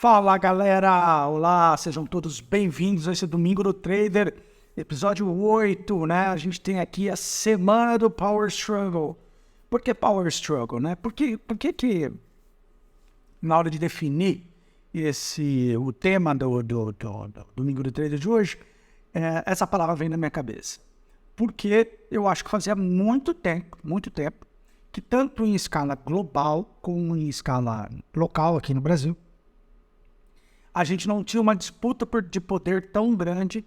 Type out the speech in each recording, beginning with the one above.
Fala galera, olá, sejam todos bem-vindos a esse Domingo do Trader, episódio 8, né? A gente tem aqui a semana do Power Struggle. Por que Power Struggle, né? Por que na hora de definir o tema do Domingo do Trader de hoje, essa palavra vem na minha cabeça? Porque eu acho que fazia muito tempo, que tanto em escala global como em escala local aqui no Brasil, a gente não tinha uma disputa de poder tão grande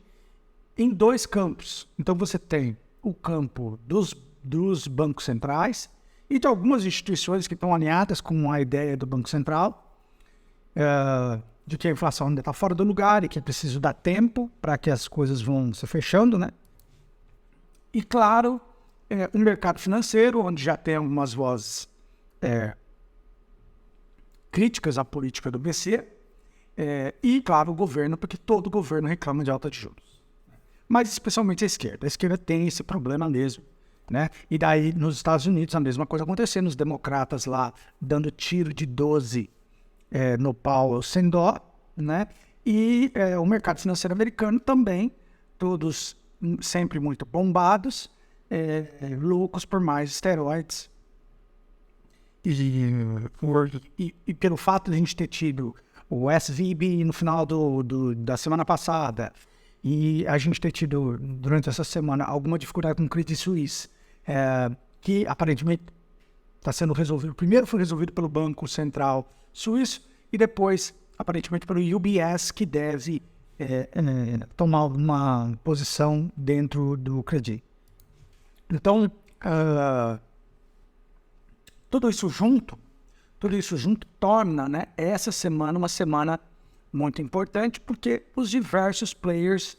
em dois campos. Então você tem o campo dos bancos centrais e de algumas instituições que estão alinhadas com a ideia do Banco Central, de que a inflação ainda está fora do lugar e que é preciso dar tempo para que as coisas vão se fechando, né? E claro, o mercado financeiro, onde já tem algumas vozes críticas à política do BC, e, claro, o governo, porque todo governo reclama de alta de juros. Mas especialmente a esquerda. A esquerda tem esse problema mesmo, né? E daí, nos Estados Unidos, a mesma coisa acontecendo. Os democratas lá dando tiro de 12 no pau sem dó, né? E o mercado financeiro americano também, todos sempre muito bombados, loucos por mais esteroides. E pelo fato de a gente ter tido o SVB no final da semana passada, e a gente ter tido, durante essa semana, alguma dificuldade com o Credit Suisse, que aparentemente está sendo resolvido. Primeiro foi resolvido pelo Banco Central Suíço, e depois, aparentemente, pelo UBS, que deve tomar uma posição dentro do Credit. Então, tudo isso junto torna, né, essa semana uma semana muito importante, porque os diversos players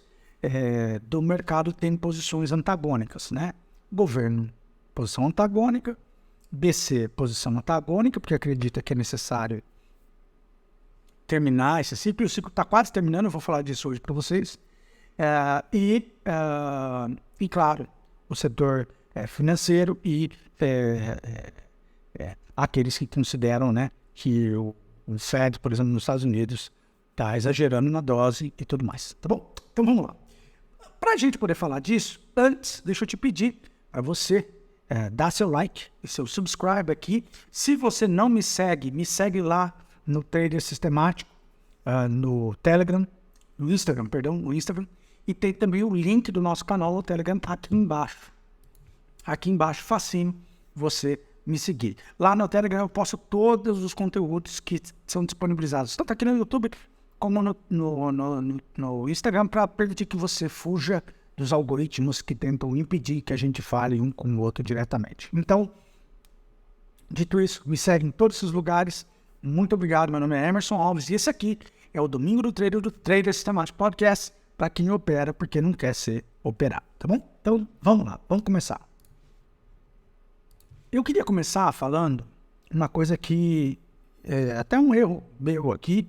do mercado têm posições antagônicas, né? Governo, posição antagônica, BC, posição antagônica, porque acredita que é necessário terminar esse ciclo. O ciclo está quase terminando, eu vou falar disso hoje para vocês. E, claro, o setor financeiro e aqueles que consideram, né, que o Fed, por exemplo, nos Estados Unidos, está exagerando na dose e tudo mais. Tá bom? Então vamos lá. Para a gente poder falar disso, antes, deixa eu te pedir para você dar seu like e seu subscribe aqui. Se você não me segue lá no Trader Sistemático, no Telegram, no Instagram. E tem também o link do nosso canal no Telegram aqui embaixo. Aqui embaixo, facinho, você me seguir. Lá no Telegram eu posto todos os conteúdos que são disponibilizados, tanto aqui no YouTube como no Instagram, para permitir que você fuja dos algoritmos que tentam impedir que a gente fale um com o outro diretamente. Então, dito isso, me segue em todos esses lugares. Muito obrigado, meu nome é Emerson Alves e esse aqui é o Domingo do Trader Sistemático Podcast, para quem opera porque não quer ser operado, tá bom? Então, vamos lá, vamos começar. Eu queria começar falando uma coisa que até um erro meu aqui,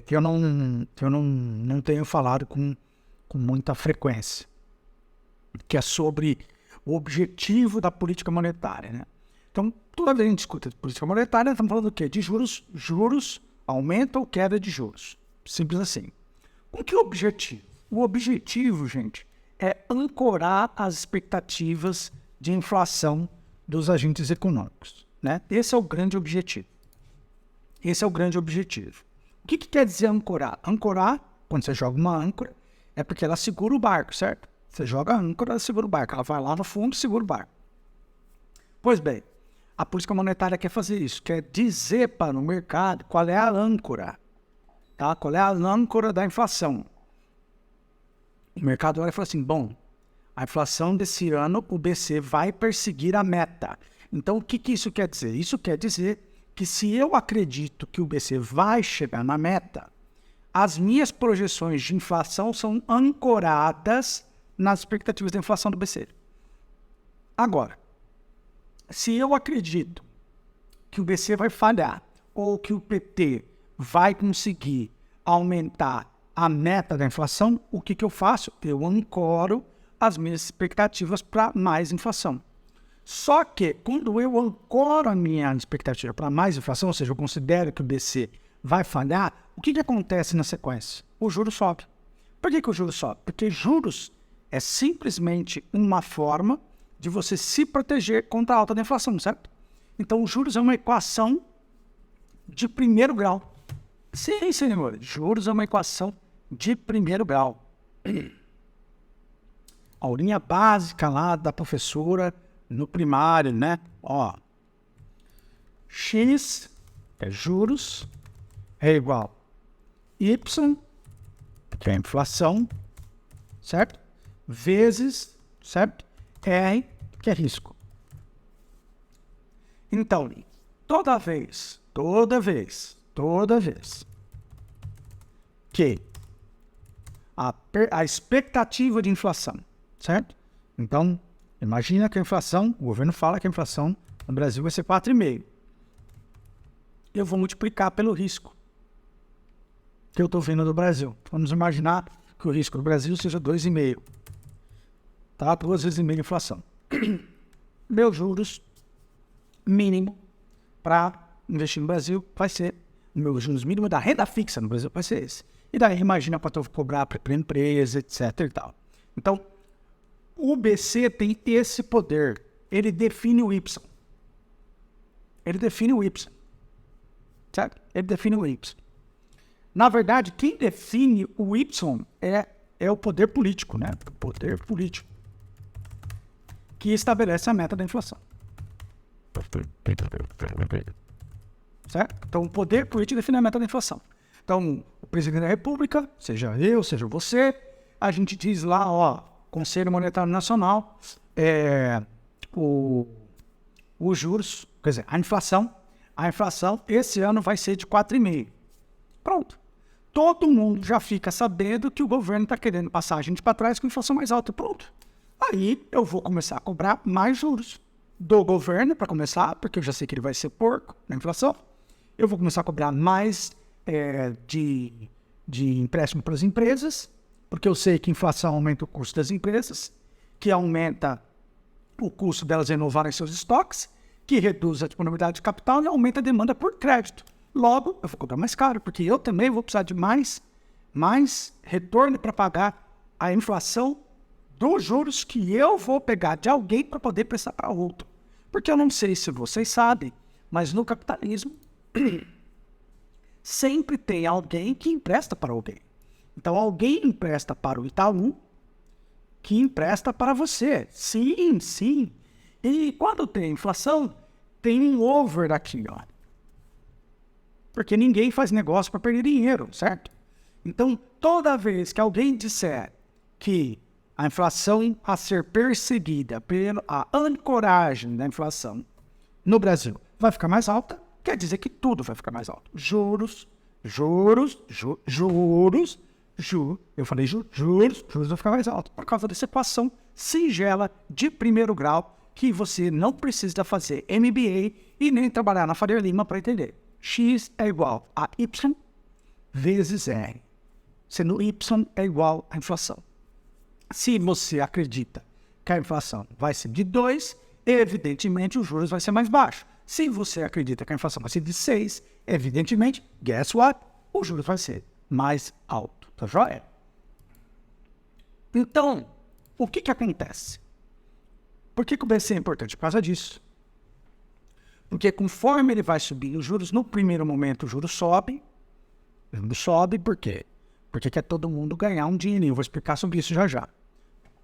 que eu não tenho falado com muita frequência, que é sobre o objetivo da política monetária, né? Então, toda vez que a gente discute política monetária, estamos falando do quê? De juros, aumento ou queda de juros. Simples assim. Com que objetivo? O objetivo, gente, é ancorar as expectativas de inflação dos agentes econômicos, né? Esse é o grande objetivo. O que quer dizer ancorar? Ancorar, quando você joga uma âncora, é porque ela segura o barco, certo? Você joga a âncora, ela segura o barco. Ela vai lá no fundo e segura o barco. Pois bem, a política monetária quer fazer isso, quer dizer para o mercado qual é a âncora, tá? Qual é a âncora da inflação. O mercado olha e fala assim, bom, a inflação desse ano, o BC vai perseguir a meta. Então, o que isso quer dizer? Isso quer dizer que se eu acredito que o BC vai chegar na meta, as minhas projeções de inflação são ancoradas nas expectativas da inflação do BC. Agora, se eu acredito que o BC vai falhar ou que o PT vai conseguir aumentar a meta da inflação, o que eu faço? Eu ancoro as minhas expectativas para mais inflação. Só que, quando eu ancoro a minha expectativa para mais inflação, ou seja, eu considero que o BC vai falhar, o que acontece na sequência? O juro sobe. Por que o juro sobe? Porque juros é simplesmente uma forma de você se proteger contra a alta da inflação, certo? Então, os juros é uma equação de primeiro grau. Sim, senhor. Juros é uma equação de primeiro grau. A aulinha básica lá da professora no primário, né? Ó, X é juros, é igual Y, que é a inflação, certo? Vezes, certo? R, que é risco. Então, toda vez que a expectativa de inflação, certo? Então, imagina que a inflação, o governo fala que a inflação no Brasil vai ser 4,5. Eu vou multiplicar pelo risco que eu estou vendo do Brasil. Vamos imaginar que o risco do Brasil seja 2,5. Tá? 2 vezes e meio inflação. Meus juros mínimo para investir no Brasil vai ser, o meu juros mínimo da renda fixa no Brasil vai ser esse. E daí imagina quanto eu vou cobrar para a empresa, etc. e tal. Então, o BC tem esse poder. Ele define o Y. Certo? Ele define o Y. Na verdade, quem define o Y é o poder político, né? O poder político que estabelece a meta da inflação. Certo? Então, o poder político define a meta da inflação. Então, o presidente da República, seja eu, seja você, a gente diz lá, ó, Conselho Monetário Nacional, os juros, quer dizer, a inflação esse ano vai ser de 4,5. Pronto. Todo mundo já fica sabendo que o governo está querendo passar a gente para trás com inflação mais alta. Pronto. Aí eu vou começar a cobrar mais juros do governo, para começar, porque eu já sei que ele vai ser porco na inflação. Eu vou começar a cobrar mais de empréstimo para as empresas, porque eu sei que a inflação aumenta o custo das empresas, que aumenta o custo delas renovarem seus estoques, que reduz a disponibilidade de capital e aumenta a demanda por crédito. Logo, eu vou cobrar mais caro, porque eu também vou precisar de mais retorno para pagar a inflação dos juros que eu vou pegar de alguém para poder prestar para outro. Porque eu não sei se vocês sabem, mas no capitalismo sempre tem alguém que empresta para alguém. Então, alguém empresta para o Itaú, que empresta para você. Sim, sim. E quando tem inflação, tem um over aqui, ó. Porque ninguém faz negócio para perder dinheiro, certo? Então, toda vez que alguém disser que a inflação a ser perseguida pela ancoragem da inflação no Brasil vai ficar mais alta, quer dizer que tudo vai ficar mais alto. Juros vão ficar mais altos por causa dessa equação singela de primeiro grau que você não precisa fazer MBA e nem trabalhar na Faria Lima para entender. X é igual a Y vezes R, sendo Y é igual à inflação. Se você acredita que a inflação vai ser de 2, evidentemente os juros vai ser mais baixo. Se você acredita que a inflação vai ser de 6, evidentemente, guess what? O juros vai ser mais alto, tá joia? Então, o que acontece? Por que o BC é importante? Por causa disso. Porque conforme ele vai subir os juros, no primeiro momento o juros sobe. O juros sobe por quê? Porque quer todo mundo ganhar um dinheirinho. Eu vou explicar sobre isso já já.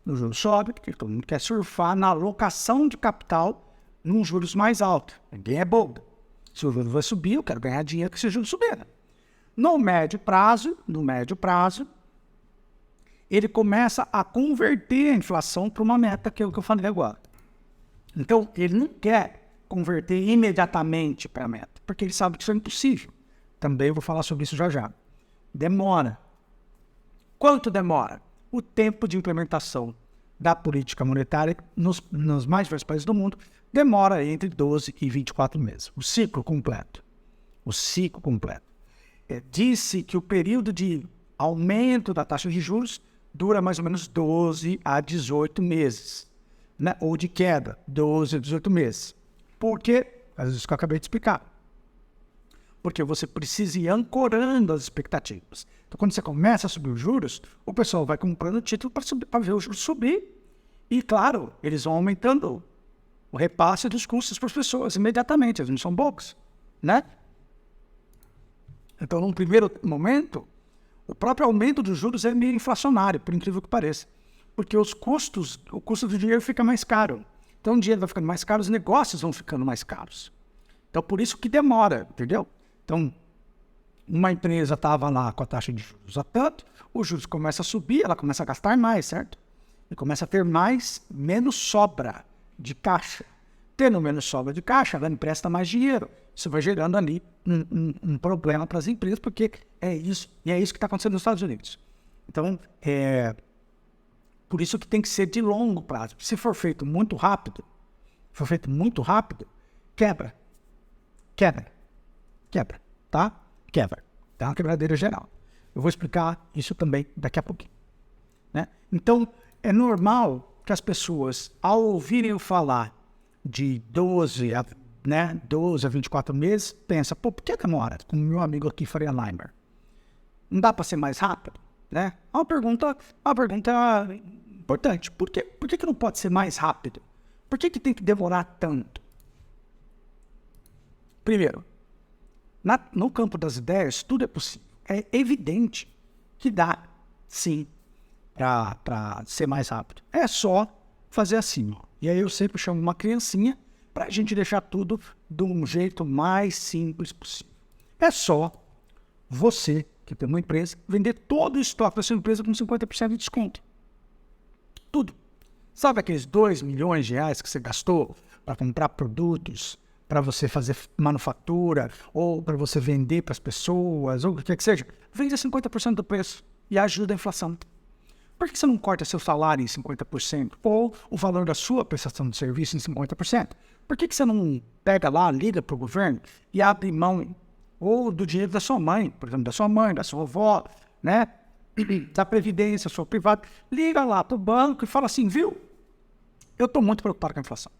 O juros sobe porque todo mundo quer surfar na alocação de capital num juros mais alto. Ninguém é bobo. Se o juros vai subir, eu quero ganhar dinheiro que esse juros subir. No médio prazo, ele começa a converter a inflação para uma meta, que é o que eu falei agora. Então, ele não quer converter imediatamente para a meta, porque ele sabe que isso é impossível. Também eu vou falar sobre isso já já. Demora. Quanto demora? O tempo de implementação da política monetária nos mais diversos países do mundo demora entre 12 e 24 meses. O ciclo completo. Disse que o período de aumento da taxa de juros dura mais ou menos 12 a 18 meses. Né? Ou de queda, 12 a 18 meses. Por quê? Às vezes que eu acabei de explicar. Porque você precisa ir ancorando as expectativas. Então, quando você começa a subir os juros, o pessoal vai comprando título para ver o juros subir. E, claro, eles vão aumentando o repasse dos custos para as pessoas imediatamente. Eles não são bobos, né? Então, num primeiro momento, o próprio aumento dos juros é meio inflacionário, por incrível que pareça. Porque o custo do dinheiro fica mais caro. Então, o dinheiro vai ficando mais caro, os negócios vão ficando mais caros. Então, por isso que demora, entendeu? Então, uma empresa estava lá com a taxa de juros a tanto, os juros começam a subir, ela começa a gastar mais, certo? E começa a ter menos sobra de caixa. Tendo menos sobra de caixa, ela empresta mais dinheiro. Isso vai gerando ali um problema para as empresas, porque é isso que está acontecendo nos Estados Unidos. Então, por isso que tem que ser de longo prazo. Se for feito muito rápido, quebra, tá? Quebra. Dá uma quebradeira geral. Eu vou explicar isso também daqui a pouquinho, né? Então, é normal que as pessoas, ao ouvirem eu falar de 12 a 24 meses, pensam, por que demora? Como meu amigo aqui, Faria Limer. Não dá para ser mais rápido, né? Uma pergunta importante. Por que não pode ser mais rápido? Por que tem que demorar tanto? Primeiro, no campo das ideias, tudo é possível. É evidente que dá, sim, para ser mais rápido. É só fazer assim, ó. E aí eu sempre chamo uma criancinha para a gente deixar tudo de um jeito mais simples possível. É só você, que tem uma empresa, vender todo o estoque da sua empresa com 50% de desconto. Tudo. Sabe aqueles 2 milhões de reais que você gastou para comprar produtos, para você fazer manufatura, ou para você vender para as pessoas, ou o que quer que seja? Vende a 50% do preço e ajuda a inflação. Por que você não corta seu salário em 50%? Ou o valor da sua prestação de serviço em 50%? Por que você não pega lá, liga para o governo e abre mão ou do dinheiro da sua mãe, por exemplo, da sua mãe, da sua avó, né? Da previdência, sua privada, liga lá para o banco e fala assim, viu? Eu estou muito preocupado com a inflação.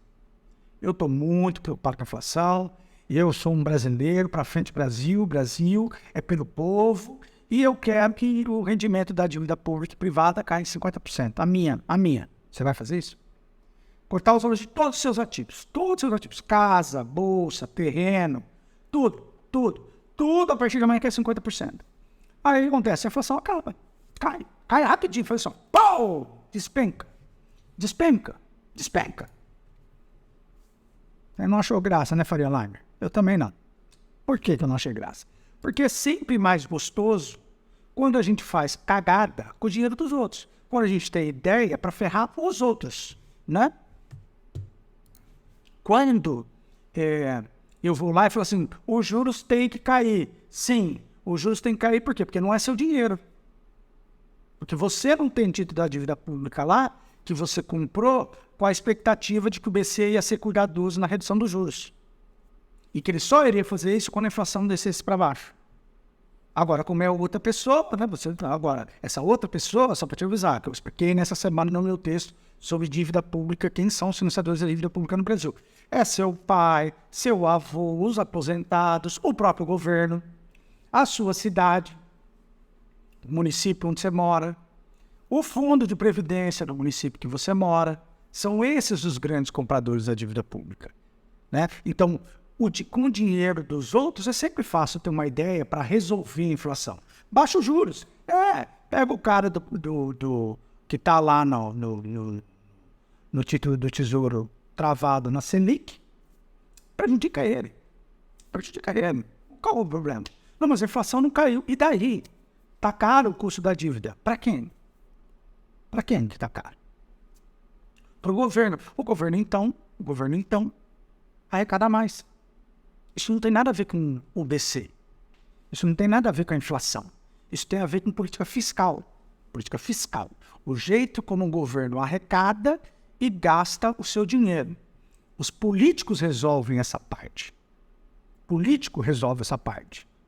Eu sou um brasileiro, para frente Brasil é pelo povo, e eu quero que o rendimento da dívida pública e privada caia em 50%. A minha. Você vai fazer isso? Cortar os valores de todos os seus ativos. Casa, bolsa, terreno, tudo a partir de amanhã que é 50%. Aí o que acontece? A inflação acaba. Cai rapidinho, a inflação. Pau! Despenca. Você não achou graça, né, Faria Limer? Eu também não. Por que eu não achei graça? Porque é sempre mais gostoso quando a gente faz cagada com o dinheiro dos outros. Quando a gente tem ideia para ferrar os outros, né? Quando eu vou lá e falo assim, os juros têm que cair. Sim, os juros têm que cair por quê? Porque não é seu dinheiro. Porque você não tem título da dívida pública lá, que você comprou com a expectativa de que o BC ia ser cuidadoso na redução dos juros. E que ele só iria fazer isso quando a inflação descesse para baixo. Agora, como é outra pessoa, né? Agora, essa outra pessoa, só para te avisar, que eu expliquei nessa semana no meu texto sobre dívida pública, quem são os financiadores da dívida pública no Brasil. É seu pai, seu avô, os aposentados, o próprio governo, a sua cidade, o município onde você mora, o fundo de previdência do município que você mora. São esses os grandes compradores da dívida pública, né? Então, com o dinheiro dos outros, é sempre fácil ter uma ideia para resolver a inflação. Baixa os juros. Pega o cara que está lá no título do Tesouro travado na Selic, prejudica ele. Qual o problema? Não, mas a inflação não caiu. E daí? Está caro o custo da dívida. Para quem? Para quem que está caro? Para o governo. O governo, então, arrecada mais. Isso não tem nada a ver com o BC. Isso não tem nada a ver com a inflação. Isso tem a ver com política fiscal. O jeito como o governo arrecada e gasta o seu dinheiro. Os políticos resolvem essa parte.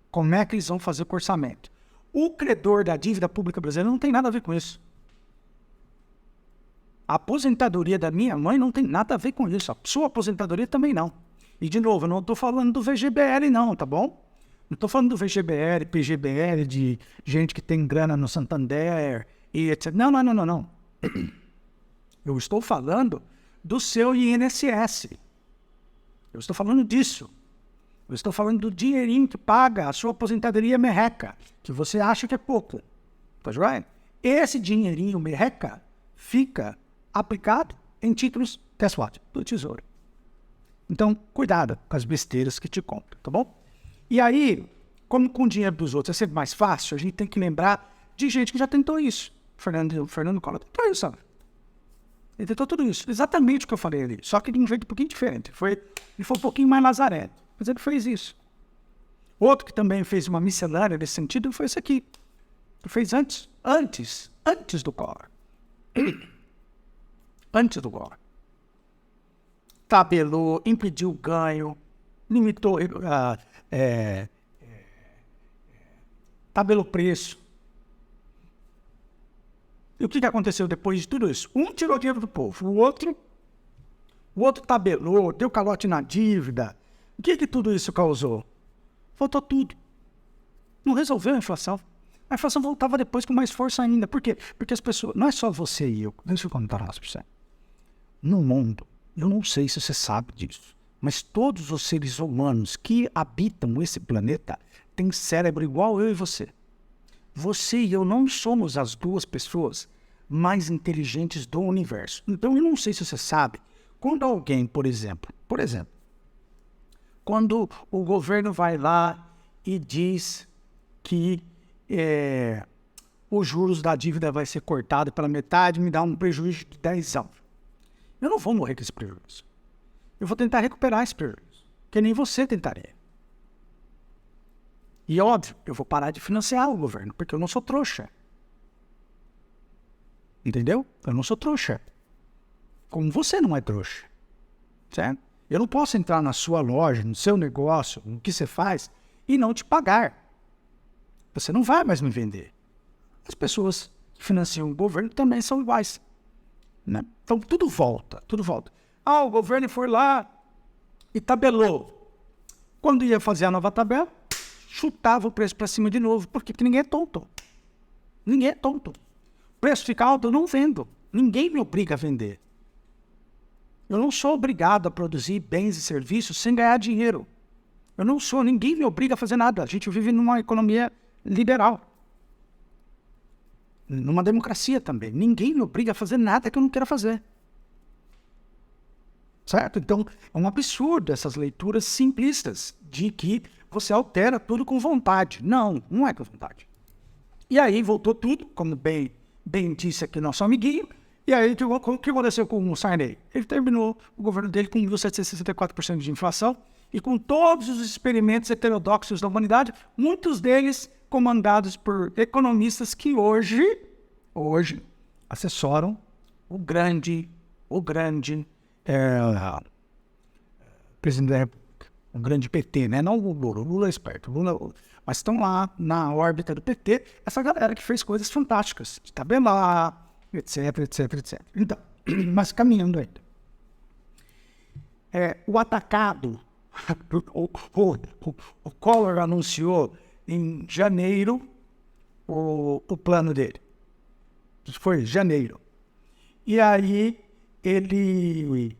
Como é que eles vão fazer com o orçamento? O credor da dívida pública brasileira não tem nada a ver com isso. A aposentadoria da minha mãe não tem nada a ver com isso. A sua aposentadoria também não. E, de novo, eu não estou falando do VGBL não, tá bom? Não estou falando do VGBL, PGBL, de gente que tem grana no Santander e etc. Não, não, não, não, não. Eu estou falando do seu INSS. Eu estou falando disso. Eu estou falando do dinheirinho que paga a sua aposentadoria merreca, que você acha que é pouco. Tá right? Esse dinheirinho merreca fica aplicado em títulos, guess what? Do Tesouro. Então, cuidado com as besteiras que te compram, tá bom? E aí, como com o dinheiro dos outros é sempre mais fácil, a gente tem que lembrar de gente que já tentou isso. Fernando Collor tentou isso, sabe? Ele tentou tudo isso. Exatamente o que eu falei ali. Só que de um jeito um pouquinho diferente. Ele foi um pouquinho mais lazarento. Mas ele fez isso. Outro que também fez uma miscelânea nesse sentido foi esse aqui. Ele fez antes do Collor. Antes do Collor. Tabelou, impediu o ganho, limitou, tabelou preço. E o que aconteceu depois de tudo isso? Um tirou dinheiro do povo, o outro tabelou, deu calote na dívida. O que tudo isso causou? Faltou tudo. Não resolveu a inflação. A inflação voltava depois com mais força ainda. Por quê? Porque as pessoas, não é só você e eu, deixa eu contar para você. No mundo, eu não sei se você sabe disso, mas todos os seres humanos que habitam esse planeta têm cérebro igual eu e você. Você e eu não somos as duas pessoas mais inteligentes do universo. Então, eu não sei se você sabe, quando alguém, por exemplo, quando o governo vai lá e diz que os juros da dívida vai ser cortado pela metade, me dá um prejuízo de 10 anos. Eu não vou morrer com esse prejuízo. Eu vou tentar recuperar esse prejuízo, que nem você tentaria. E óbvio, eu vou parar de financiar o governo, porque eu não sou trouxa. Entendeu? Eu não sou trouxa. Como você não é trouxa. Certo? Eu não posso entrar na sua loja, no seu negócio, no que você faz, e não te pagar. Você não vai mais me vender. As pessoas que financiam o governo também são iguais. Né? Então, tudo volta. Ah, o governo foi lá e tabelou. Quando ia fazer a nova tabela, chutava o preço para cima de novo. Por quê? Porque ninguém é tonto. Ninguém é tonto. O preço fica alto, eu não vendo. Ninguém me obriga a vender. Eu não sou obrigado a produzir bens e serviços sem ganhar dinheiro. Ninguém me obriga a fazer nada. A gente vive numa economia liberal. Numa democracia também. Ninguém me obriga a fazer nada que eu não queira fazer. Certo? Então, é um absurdo essas leituras simplistas de que você altera tudo com vontade. Não, não é com vontade. E aí voltou tudo, como bem disse aqui nosso amiguinho. E aí, o que aconteceu com o Sarney? Ele terminou o governo dele com 1.764% de inflação e com todos os experimentos heterodoxos da humanidade, muitos deles comandados por economistas que hoje assessoram o grande presidente da República, o grande PT, né? Não o Lula é esperto, mas estão lá na órbita do PT, essa galera que fez coisas fantásticas, de tabelar, etc. Então, mas caminhando ainda. O atacado, o Collor anunciou em janeiro o plano dele. Isso foi janeiro. E aí ele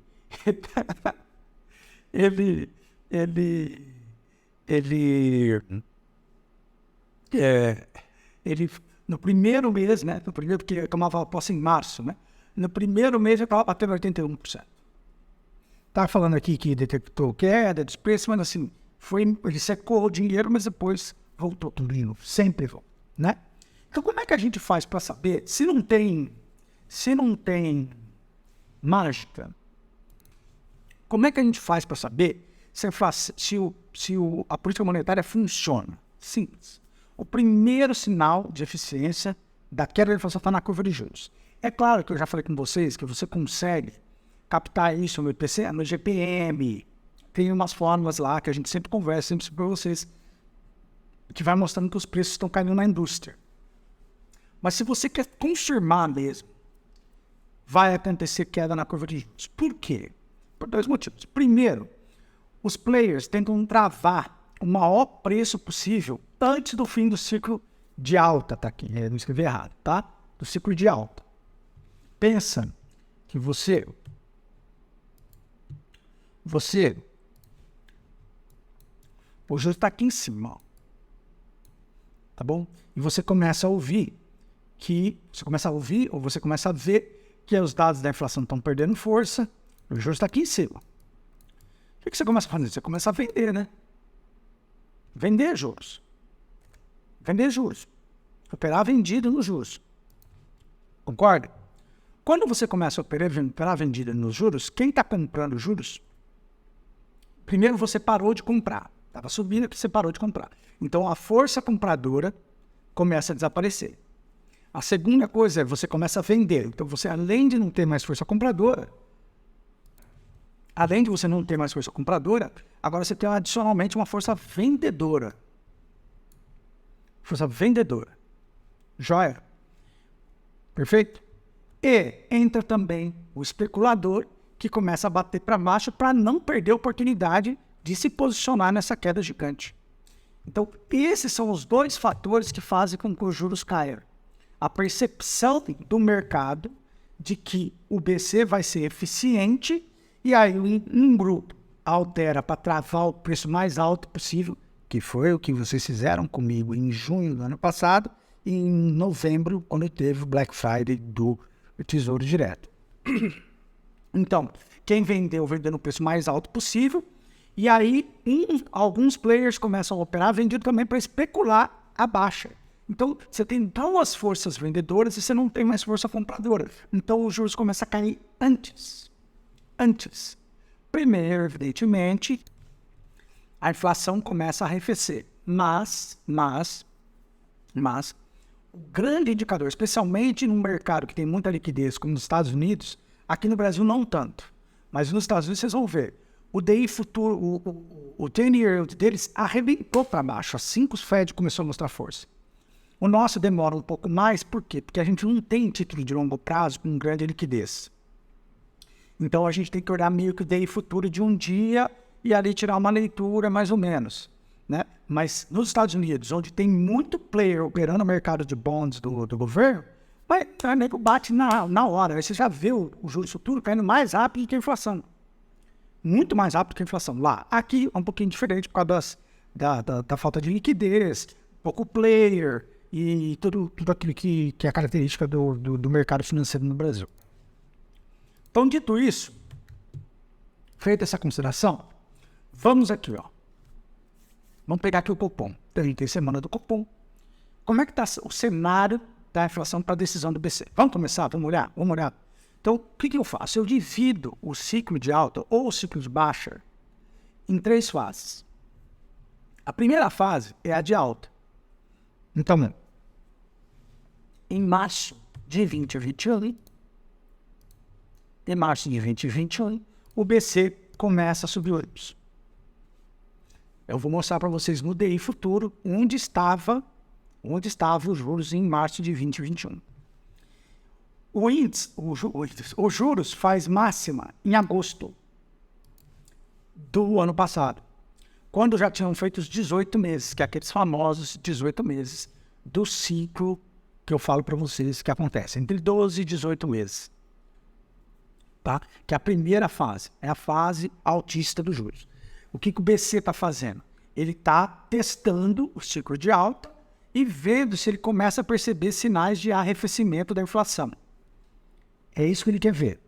no primeiro mês, né? No primeiro, porque eu tomava posse em março, né? No primeiro mês eu estava batendo 81%. Estava falando aqui que detectou queda dos preços, mas assim, ele secou o dinheiro, mas depois voltou tudo de novo. Sempre volta, né? Então, como é que a gente faz para saber se não tem mágica? Como é que a gente faz para saber se a política monetária funciona? Simples. O primeiro sinal de eficiência da queda da inflação está na curva de juros. É claro que eu já falei com vocês que você consegue captar isso no IPCA, no GPM. Tem umas fórmulas lá que a gente sempre conversa, sempre para vocês, que vai mostrando que os preços estão caindo na indústria. Mas se você quer confirmar mesmo, vai acontecer queda na curva de juros. Por quê? Por dois motivos. Primeiro, os players tentam travar o maior preço possível antes do fim do ciclo de alta, tá aqui, eu não escrevi errado, tá? Do ciclo de alta. Pensa que o juro está aqui em cima, ó, tá bom? E você começa a ouvir ou você começa a ver que os dados da inflação estão perdendo força, o juro está aqui em cima. O que você começa a fazer? Você começa a vender, né? Vender juros. Vender juros. Operar vendido nos juros. Concorda? Quando você começa a operar vendida nos juros, quem está comprando juros? Primeiro você parou de comprar. Estava subindo que você parou de comprar. Então a força compradora começa a desaparecer. A segunda coisa é você começa a vender. Então você, além de não ter mais força compradora, agora você tem adicionalmente uma força vendedora. Força vendedora. Joia? Perfeito? E entra também o especulador que começa a bater para baixo para não perder a oportunidade de se posicionar nessa queda gigante. Então, esses são os dois fatores que fazem com que os juros caiam. A percepção do mercado de que o BC vai ser eficiente e aí um grupo altera para travar o preço mais alto possível, que foi o que vocês fizeram comigo em junho do ano passado e em novembro, quando teve o Black Friday do Tesouro Direto. Então, quem vendeu no preço mais alto possível, e aí alguns players começam a operar vendido também para especular a baixa. Então, você tem duas forças vendedoras e você não tem mais força compradora. Então, os juros começam a cair antes. Primeiro, evidentemente, a inflação começa a arrefecer. Mas, o grande indicador, especialmente num mercado que tem muita liquidez, como nos Estados Unidos, aqui no Brasil não tanto, mas nos Estados Unidos vocês vão ver, o DI futuro, o 10-year deles arrebentou para baixo, assim que o Fed começou a mostrar força. O nosso demora um pouco mais, por quê? Porque a gente não tem título de longo prazo com grande liquidez. Então a gente tem que olhar meio que o DI futuro de um dia e ali tirar uma leitura mais ou menos, né? Mas nos Estados Unidos, onde tem muito player operando no mercado de bonds do governo, o nego bate na hora. Aí você já vê o juros futuro caindo mais rápido que a inflação. Muito mais rápido que a inflação. Lá, aqui é um pouquinho diferente por causa da falta de liquidez, pouco player e tudo aquilo que é característica do mercado financeiro no Brasil. Então, dito isso, feita essa consideração, vamos aqui, ó. Vamos pegar aqui o Copom. Tem semana do Copom. Como é que está o cenário da inflação para a decisão do BC? Vamos começar? Vamos olhar? Então, o que eu faço? Eu divido o ciclo de alta ou o ciclo de baixa em 3 fases. A primeira fase é a de alta. Então, em março de 2021, o BC começa a subir ônibus. Eu vou mostrar para vocês no DI futuro onde estavam os juros em março de 2021. Os juros faz máxima em agosto do ano passado, quando já tinham feito os 18 meses, que é aqueles famosos 18 meses do ciclo que eu falo para vocês que acontece, entre 12 e 18 meses. Tá? Que a primeira fase é a fase altista dos juros. O que o BC está fazendo? Ele está testando o ciclo de alta e vendo se ele começa a perceber sinais de arrefecimento da inflação. É isso que ele quer ver.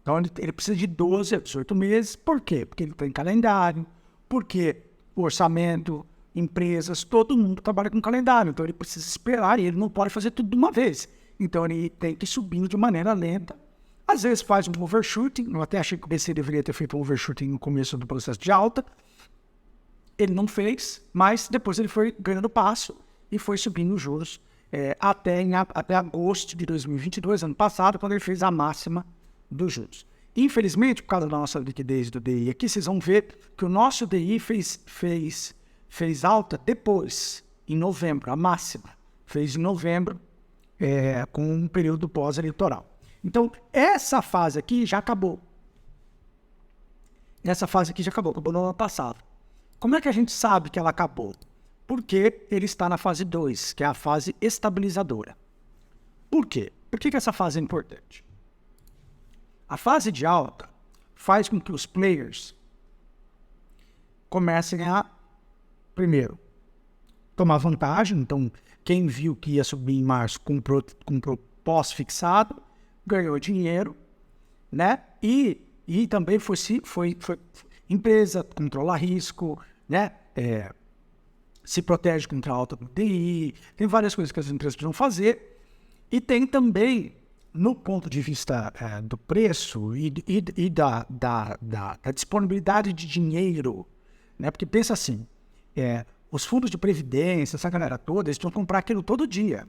Então ele precisa de 12 a 18 meses. Por quê? Porque ele tem calendário, porque o orçamento, empresas, todo mundo trabalha com calendário. Então ele precisa esperar e ele não pode fazer tudo de uma vez. Então ele tem que ir subindo de maneira lenta. Às vezes faz um overshooting. Eu até achei que o BC deveria ter feito um overshooting no começo do processo de alta. Ele não fez, mas depois ele foi ganhando passo e foi subindo os juros até agosto de 2022, ano passado, quando ele fez a máxima dos juros. Infelizmente, por causa da nossa liquidez do DI aqui, vocês vão ver que o nosso DI fez alta depois, em novembro, a máxima. Fez em novembro, com um período pós-eleitoral. Então, essa fase aqui já acabou. Acabou no ano passado. Como é que a gente sabe que ela acabou? Porque ele está na fase 2, que é a fase estabilizadora. Por quê? Por que essa fase é importante? A fase de alta faz com que os players comecem a, primeiro, tomar vantagem. Então, quem viu que ia subir em março comprou pós-fixado, ganhou dinheiro, né? E também foi empresa, controla risco, né? Se protege contra a alta do DI, tem várias coisas que as empresas precisam fazer. E tem também, no ponto de vista do preço e da disponibilidade de dinheiro, né? Porque pensa assim, os fundos de previdência, essa galera toda, eles precisam comprar aquilo todo dia.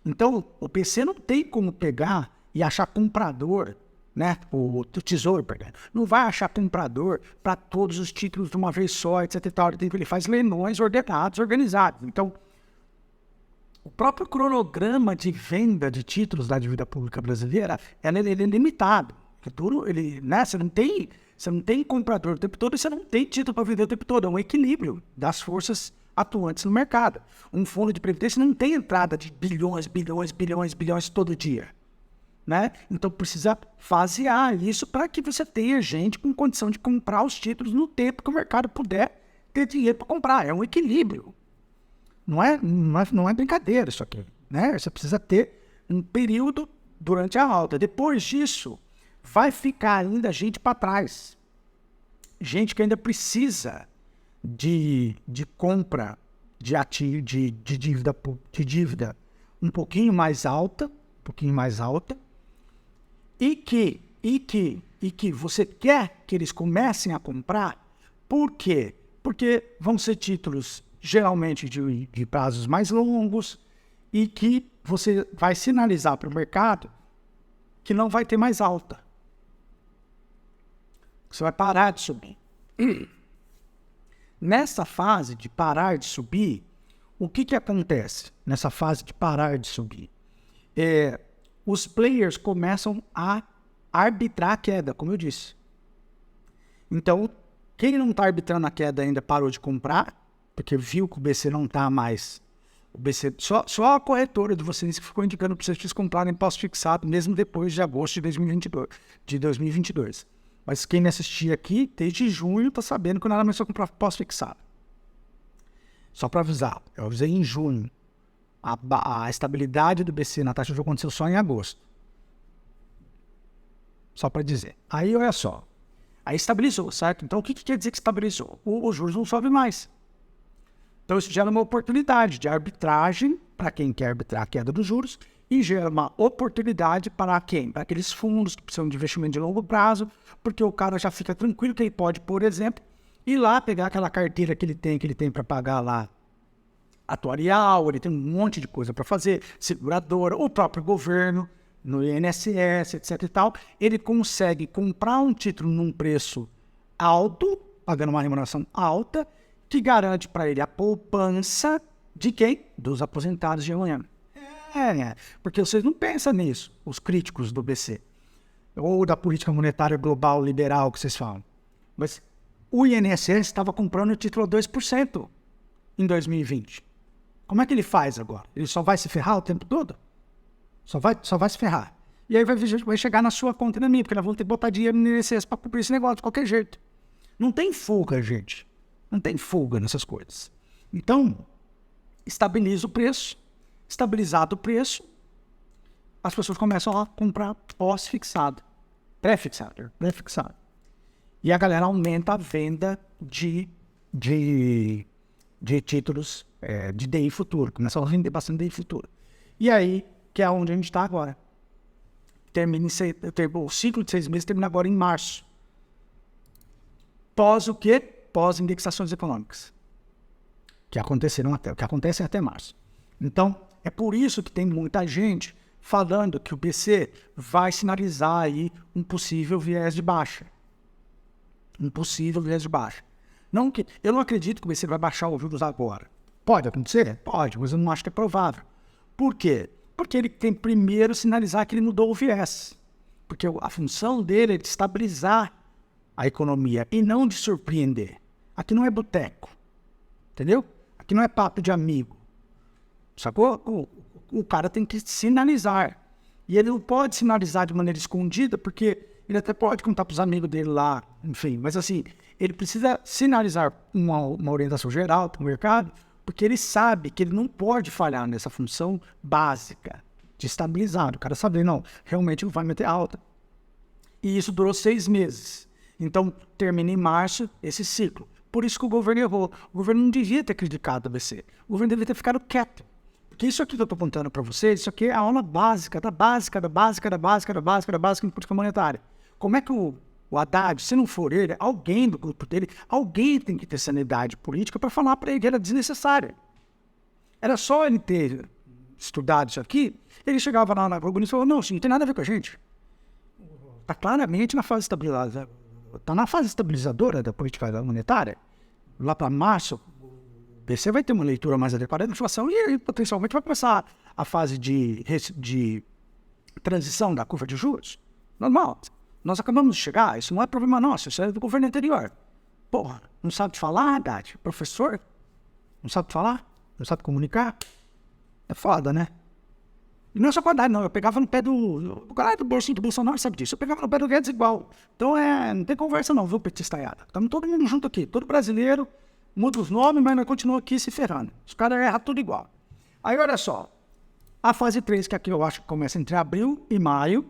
Então, o PC não tem como pegar e achar comprador, né? O tesouro, perdão, não vai achar comprador para todos os títulos de uma vez só, etc e tal. Ele faz leilões ordenados, organizados. Então, o próprio cronograma de venda de títulos da dívida pública brasileira, ele é limitado. Né? Você não tem comprador o tempo todo e você não tem título para vender o tempo todo. É um equilíbrio das forças atuantes no mercado. Um fundo de previdência não tem entrada de bilhões todo dia. Né? Então precisa fasear isso para que você tenha gente com condição de comprar os títulos no tempo que o mercado puder ter dinheiro para comprar. É um equilíbrio. Não é brincadeira isso aqui. Né? Você precisa ter um período durante a alta. Depois disso, vai ficar ainda gente para trás. Gente que ainda precisa de compra de dívida um pouquinho mais alta, e que você quer que eles comecem a comprar. Por quê? Porque vão ser títulos geralmente de prazos mais longos e que você vai sinalizar para o mercado que não vai ter mais alta. Você vai parar de subir. Nessa fase de parar de subir, o que acontece nessa fase de parar de subir? Os players começam a arbitrar a queda, como eu disse. Então, quem não está arbitrando a queda ainda parou de comprar, porque viu que o BC não está mais. O BC, só a corretora de vocês que ficou indicando para vocês comprarem pós-fixado, mesmo depois de agosto de 2022. Mas quem me assistia aqui, desde junho, está sabendo que não era mais só comprar pós-fixado. Só para avisar, eu avisei em junho. A estabilidade do BC na taxa de juros aconteceu só em agosto. Só para dizer. Aí, olha só. Aí estabilizou, certo? Então, o que quer dizer que estabilizou? Os juros não sobem mais. Então, isso gera uma oportunidade de arbitragem para quem quer arbitrar a queda dos juros e gera uma oportunidade para quem? Para aqueles fundos que precisam de investimento de longo prazo, porque o cara já fica tranquilo que ele pode, por exemplo, ir lá pegar aquela carteira que ele tem para pagar lá atuarial, ele tem um monte de coisa para fazer, seguradora, o próprio governo, no INSS, etc e tal, ele consegue comprar um título num preço alto, pagando uma remuneração alta, que garante para ele a poupança de quem? Dos aposentados de amanhã. Porque vocês não pensam nisso, os críticos do BC, ou da política monetária global liberal que vocês falam. Mas o INSS estava comprando o título a 2% em 2020. Como é que ele faz agora? Ele só vai se ferrar o tempo todo? Só vai se ferrar. E aí vai chegar na sua conta e na minha, porque nós vamos ter que botar dinheiro no INSS para cumprir esse negócio de qualquer jeito. Não tem fuga, gente. Não tem fuga nessas coisas. Então, estabiliza o preço. Estabilizado o preço, as pessoas começam a comprar pós-fixado. Pré-fixado. E a galera aumenta a venda de títulos de DI futuro. Começa a vender bastante DI futuro. E aí, que é onde a gente está agora. O ciclo de 6 meses termina agora em março. Pós o quê? Pós indexações econômicas. Que acontecem até março. Então, é por isso que tem muita gente falando que o BC vai sinalizar aí um possível viés de baixa. Eu não acredito que o BC vai baixar os juros agora. Pode acontecer? Pode, mas eu não acho que é provável. Por quê? Porque ele tem primeiro sinalizar que ele mudou o viés. Porque a função dele é de estabilizar a economia e não de surpreender. Aqui não é boteco. Entendeu? Aqui não é papo de amigo. Sacou? O cara tem que sinalizar. E ele não pode sinalizar de maneira escondida, porque ele até pode contar para os amigos dele lá, enfim. Mas assim, ele precisa sinalizar uma orientação geral para o mercado, porque ele sabe que ele não pode falhar nessa função básica de estabilizar. O cara sabe, não, realmente vai meter alta. E isso durou 6 meses. Então, termina em março esse ciclo. Por isso que o governo errou. O governo não devia ter criticado a BC. O governo devia ter ficado quieto. Porque isso aqui que eu estou contando para vocês, isso aqui é a aula básica, da básica em política monetária. Como é que o Haddad, se não for ele, alguém do grupo dele, alguém tem que ter sanidade política para falar para ele que era desnecessária. Era só ele ter estudado isso aqui, ele chegava lá na Globo e falou, não, isso não tem nada a ver com a gente. Está claramente na fase estabilizadora. Está na fase estabilizadora da política monetária. Lá para março, o BC vai ter uma leitura mais adequada da inflação e aí, potencialmente, vai começar a fase de transição da curva de juros. Normal. Nós acabamos de chegar, isso não é problema nosso, isso é do governo anterior. Porra, não sabe falar, Haddad? Professor? Não sabe falar? Não sabe comunicar? É foda, né? E não é só com a Haddad, não. Eu pegava no pé do cara do bolsinho do Bolsonaro, sabe disso. Eu pegava no pé do Guedes igual. Então, não tem conversa não, viu, petistaiada? Estamos todo mundo junto aqui. Todo brasileiro muda os nomes, mas nós continuamos aqui se ferrando. Os caras erram tudo igual. Aí, olha só. A fase 3, que aqui eu acho que começa entre abril e maio,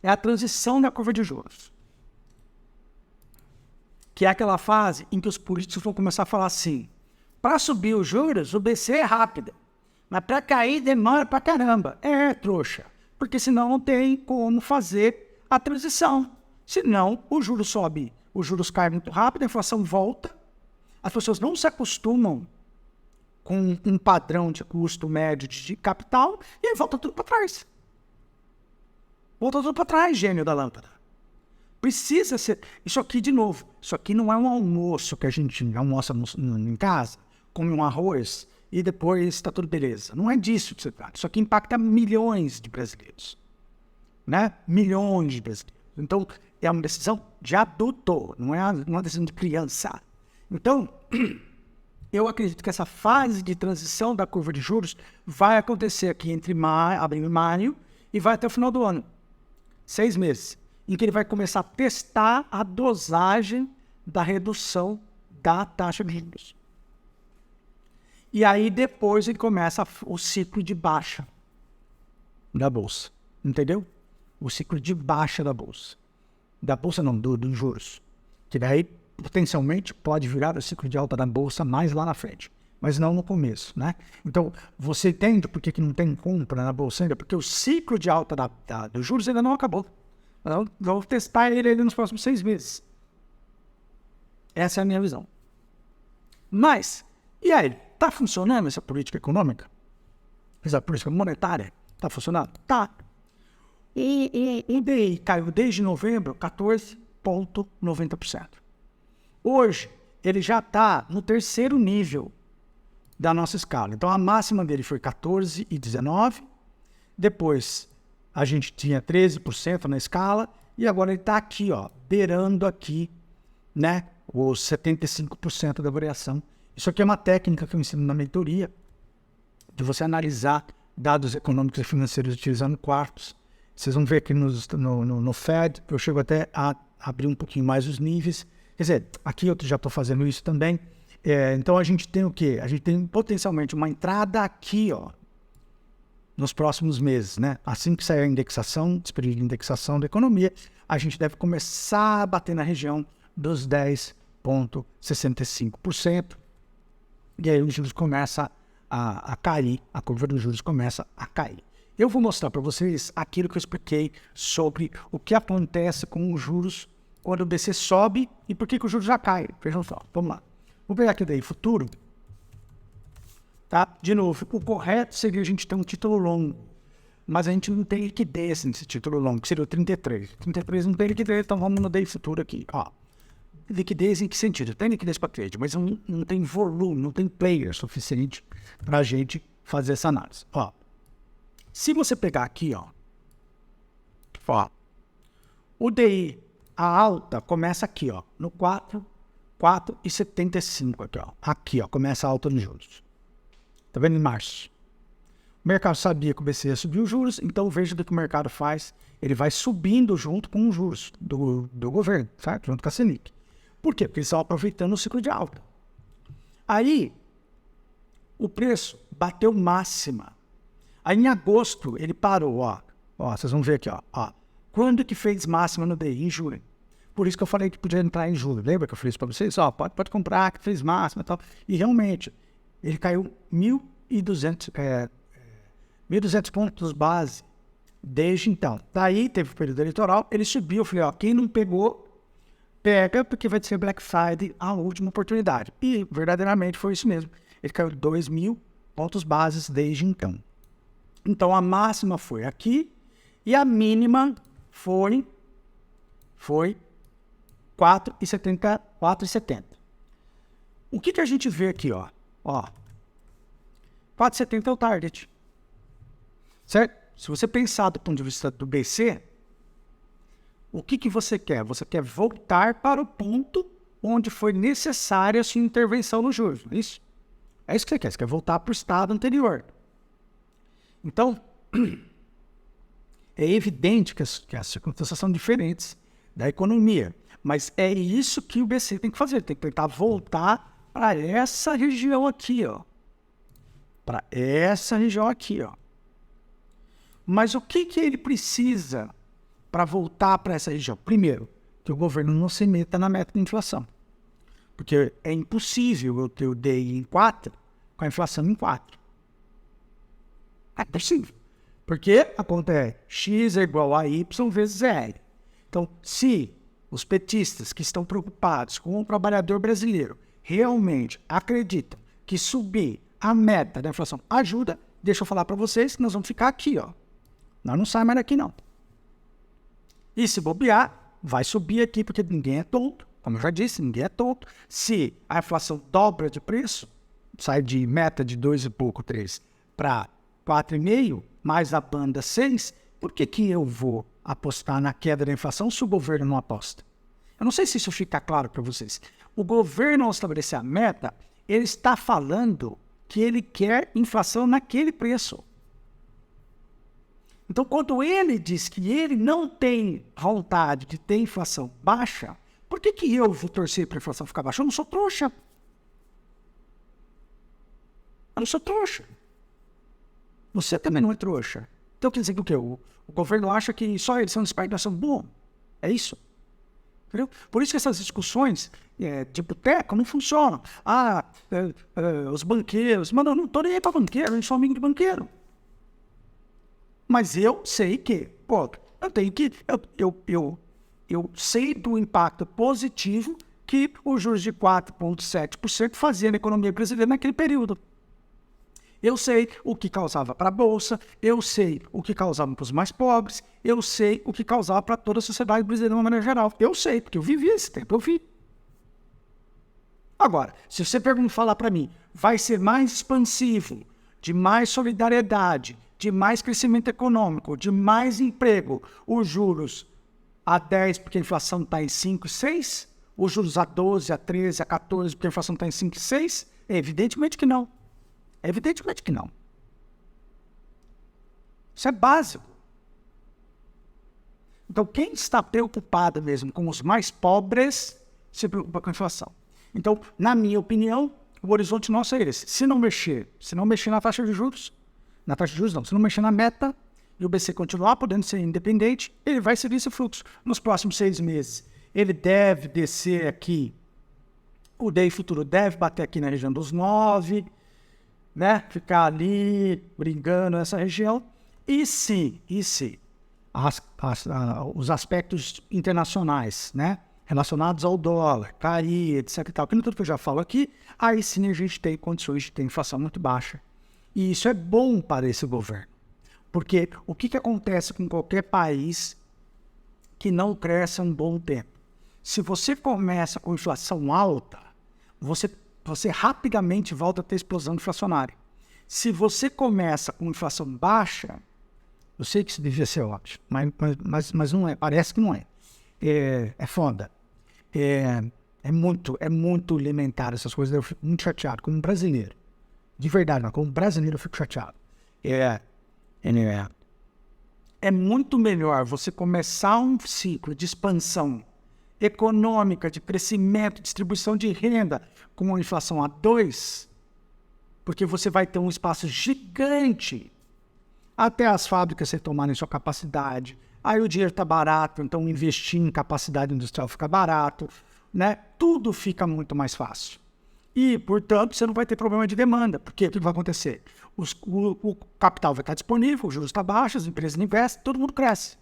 é a transição da curva de juros. Que é aquela fase em que os políticos vão começar a falar assim, para subir os juros, o BC é rápido. Mas para cair demora pra caramba. Trouxa. Porque senão não tem como fazer a transição. Senão o juros sobe, os juros caem muito rápido, a inflação volta. As pessoas não se acostumam com um padrão de custo médio de capital e aí volta tudo para trás. Volta tudo para trás, gênio da lâmpada. Precisa ser... Isso aqui, de novo, isso aqui não é um almoço que a gente almoça em casa, come um arroz e depois está tudo beleza. Não é disso que se trata. Isso aqui impacta milhões de brasileiros. Né? Milhões de brasileiros. Então, é uma decisão de adulto, não é uma decisão de criança. Então, eu acredito que essa fase de transição da curva de juros vai acontecer aqui entre abril e maio e vai até o final do ano. 6 meses. Em que ele vai começar a testar a dosagem da redução da taxa de juros. E aí depois ele começa o ciclo de baixa da Bolsa. Entendeu? O ciclo de baixa da Bolsa. Da Bolsa não, dos juros. Que daí, potencialmente, pode virar o ciclo de alta da Bolsa mais lá na frente. Mas não no começo, né? Então, você entende por que não tem compra na Bolsa ainda? Porque o ciclo de alta dos juros ainda não acabou. Vamos testar ele nos próximos 6 meses. Essa é a minha visão. Mas, e aí? Está funcionando essa política econômica? Essa política monetária? Está funcionando? Tá. E o DI caiu desde novembro 14,90%. Hoje, ele já está no terceiro nível da nossa escala. Então, a máxima dele foi 14,19%. Depois, a gente tinha 13% na escala. E agora ele está aqui, ó, beirando aqui, né, os 75% da variação. Isso aqui é uma técnica que eu ensino na mentoria, de você analisar dados econômicos e financeiros utilizando quartos. Vocês vão ver aqui no Fed, eu chego até a abrir um pouquinho mais os níveis. Quer dizer, aqui eu já estou fazendo isso também. Então a gente tem o quê? A gente tem potencialmente uma entrada aqui, ó, nos próximos meses, né? Assim que sair a indexação, esse período de indexação da economia, a gente deve começar a bater na região dos 10,65%. E aí os juros começam a cair, a curva dos juros começa a cair. Eu vou mostrar para vocês aquilo que eu expliquei sobre o que acontece com os juros quando o BC sobe e por que o juros já cai. Vejam só, vamos lá. Vou pegar aqui daí, futuro. Tá? De novo, o correto seria a gente ter um título longo, mas a gente não tem liquidez nesse título longo, que seria o 33. 33 não tem liquidez, então vamos no DI futuro aqui, ó. Liquidez em que sentido? Tem liquidez para trade, mas não tem volume, não tem player suficiente para a gente fazer essa análise. Ó, se você pegar aqui, ó, o DI, a alta começa aqui, ó, no 4 4,75 aqui, ó. Aqui, ó, começa a alta nos juros. Tá vendo? Em março. O mercado sabia que o BCE ia subir os juros, então veja do que o mercado faz. Ele vai subindo junto com os juros do governo, certo? Junto com a Selic. Por quê? Porque eles estão aproveitando o ciclo de alta. Aí, o preço bateu máxima. Aí, em agosto, ele parou, ó. Ó, vocês vão ver aqui, ó. Quando que fez máxima no DI? Em julho. Por isso que eu falei que podia entrar em julho. Lembra que eu falei isso para vocês? Ó, pode comprar, que fez máxima e tal. E realmente, ele caiu 1.200 pontos base desde então. Daí teve o período eleitoral, ele subiu. Eu falei, ó, quem não pegou, pega, porque vai ser Black Friday a última oportunidade. E verdadeiramente foi isso mesmo. Ele caiu 2.000 pontos bases desde então. Então a máxima foi aqui e a mínima foi 4,70. O que a gente vê aqui, ó? 4,70 é o target. Certo? Se você pensar do ponto de vista do BC, o que você quer? Você quer voltar para o ponto onde foi necessária a sua intervenção no juros, não é isso? É isso que você quer. Você quer voltar para o estado anterior. Então, é evidente que as circunstâncias são diferentes da economia. Mas é isso que o BC tem que fazer. Tem que tentar voltar para essa região aqui, ó. Para essa região aqui, ó. Mas o que ele precisa para voltar para essa região? Primeiro, que o governo não se meta na meta de inflação. Porque é impossível eu ter o DI em 4 com a inflação em 4. É possível. Porque a conta é X é igual a Y vezes R. Então, se os petistas que estão preocupados com o trabalhador brasileiro realmente acreditam que subir a meta da inflação ajuda, deixa eu falar para vocês que nós vamos ficar aqui, ó. Nós não saímos mais daqui, não. E se bobear, vai subir aqui, porque ninguém é tonto. Como eu já disse, ninguém é tonto. Se a inflação dobra de preço, sai de meta de 2 e pouco, 3, para 4,5, mais a banda 6, por que eu vou apostar na queda da inflação se o governo não aposta? Eu não sei se isso fica claro para vocês. O governo, ao estabelecer a meta, ele está falando que ele quer inflação naquele preço. Então, quando ele diz que ele não tem vontade de ter inflação baixa, por que eu vou torcer para a inflação ficar baixa? Eu não sou trouxa. Eu não sou trouxa. Você também não é trouxa. Então, quer dizer que o quê? O governo acha que só eles são espertos, são bons. É isso. Entendeu? Por isso que essas discussões de boteco não funcionam. Os banqueiros. Mano, eu não estou nem aí para banqueiro, eu não sou amigo de banqueiro. Mas eu sei que, eu tenho que... Eu sei do impacto positivo que os juros de 4,7% faziam na economia brasileira naquele período. Eu sei o que causava para a Bolsa, eu sei o que causava para os mais pobres, eu sei o que causava para toda a sociedade brasileira de uma maneira geral. Eu sei, porque eu vivi esse tempo, eu vi. Agora, se você falar para mim, vai ser mais expansivo, de mais solidariedade, de mais crescimento econômico, de mais emprego, os juros a 10 porque a inflação está em 5, 6, os juros a 12, a 13, a 14 porque a inflação está em 5, 6, evidentemente que não. Evidentemente que não. Isso é básico. Então, quem está preocupado mesmo com os mais pobres, se preocupa com a inflação. Então, na minha opinião, o horizonte nosso é esse. Se não mexer na taxa de juros, se não mexer na meta, e o BC continuar podendo ser independente, ele vai seguir esse fluxo. Nos próximos 6 meses, ele deve descer aqui, o DI futuro deve bater aqui na região dos 9, né? Ficar ali, brigando nessa região. E se os aspectos internacionais, né? Relacionados ao dólar, cair, etc e tal, que não tudo que eu já falo aqui, aí sim a gente tem condições de ter inflação muito baixa. E isso é bom para esse governo. Porque o que acontece com qualquer país que não cresce um bom tempo? Se você começa com inflação alta, você rapidamente volta a ter explosão inflacionária. Se você começa com inflação baixa, eu sei que isso devia ser óbvio, mas não é, parece que não é. É foda. É É muito elementar essas coisas. Eu fico muito chateado como brasileiro. De verdade, mas como brasileiro eu fico chateado. É muito melhor você começar um ciclo de expansão econômica, de crescimento, distribuição de renda com uma inflação a 2, porque você vai ter um espaço gigante até as fábricas retomarem sua capacidade. Aí o dinheiro está barato, então investir em capacidade industrial fica barato, né? Tudo fica muito mais fácil. E, portanto, você não vai ter problema de demanda. Porque o que vai acontecer? O capital vai estar disponível, os juros estão baixos, as empresas investem, todo mundo cresce.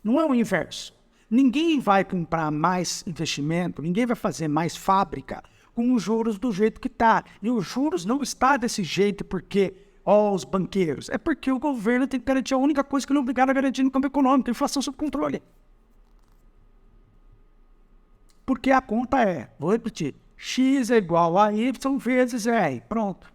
Não é o inverso. Ninguém vai comprar mais investimento, ninguém vai fazer mais fábrica com os juros do jeito que está. E os juros não está desse jeito porque, os banqueiros. É porque o governo tem que garantir a única coisa que ele é obrigado a garantir no campo econômico, a inflação sob controle. Porque a conta vou repetir, X é igual a Y vezes R. Pronto.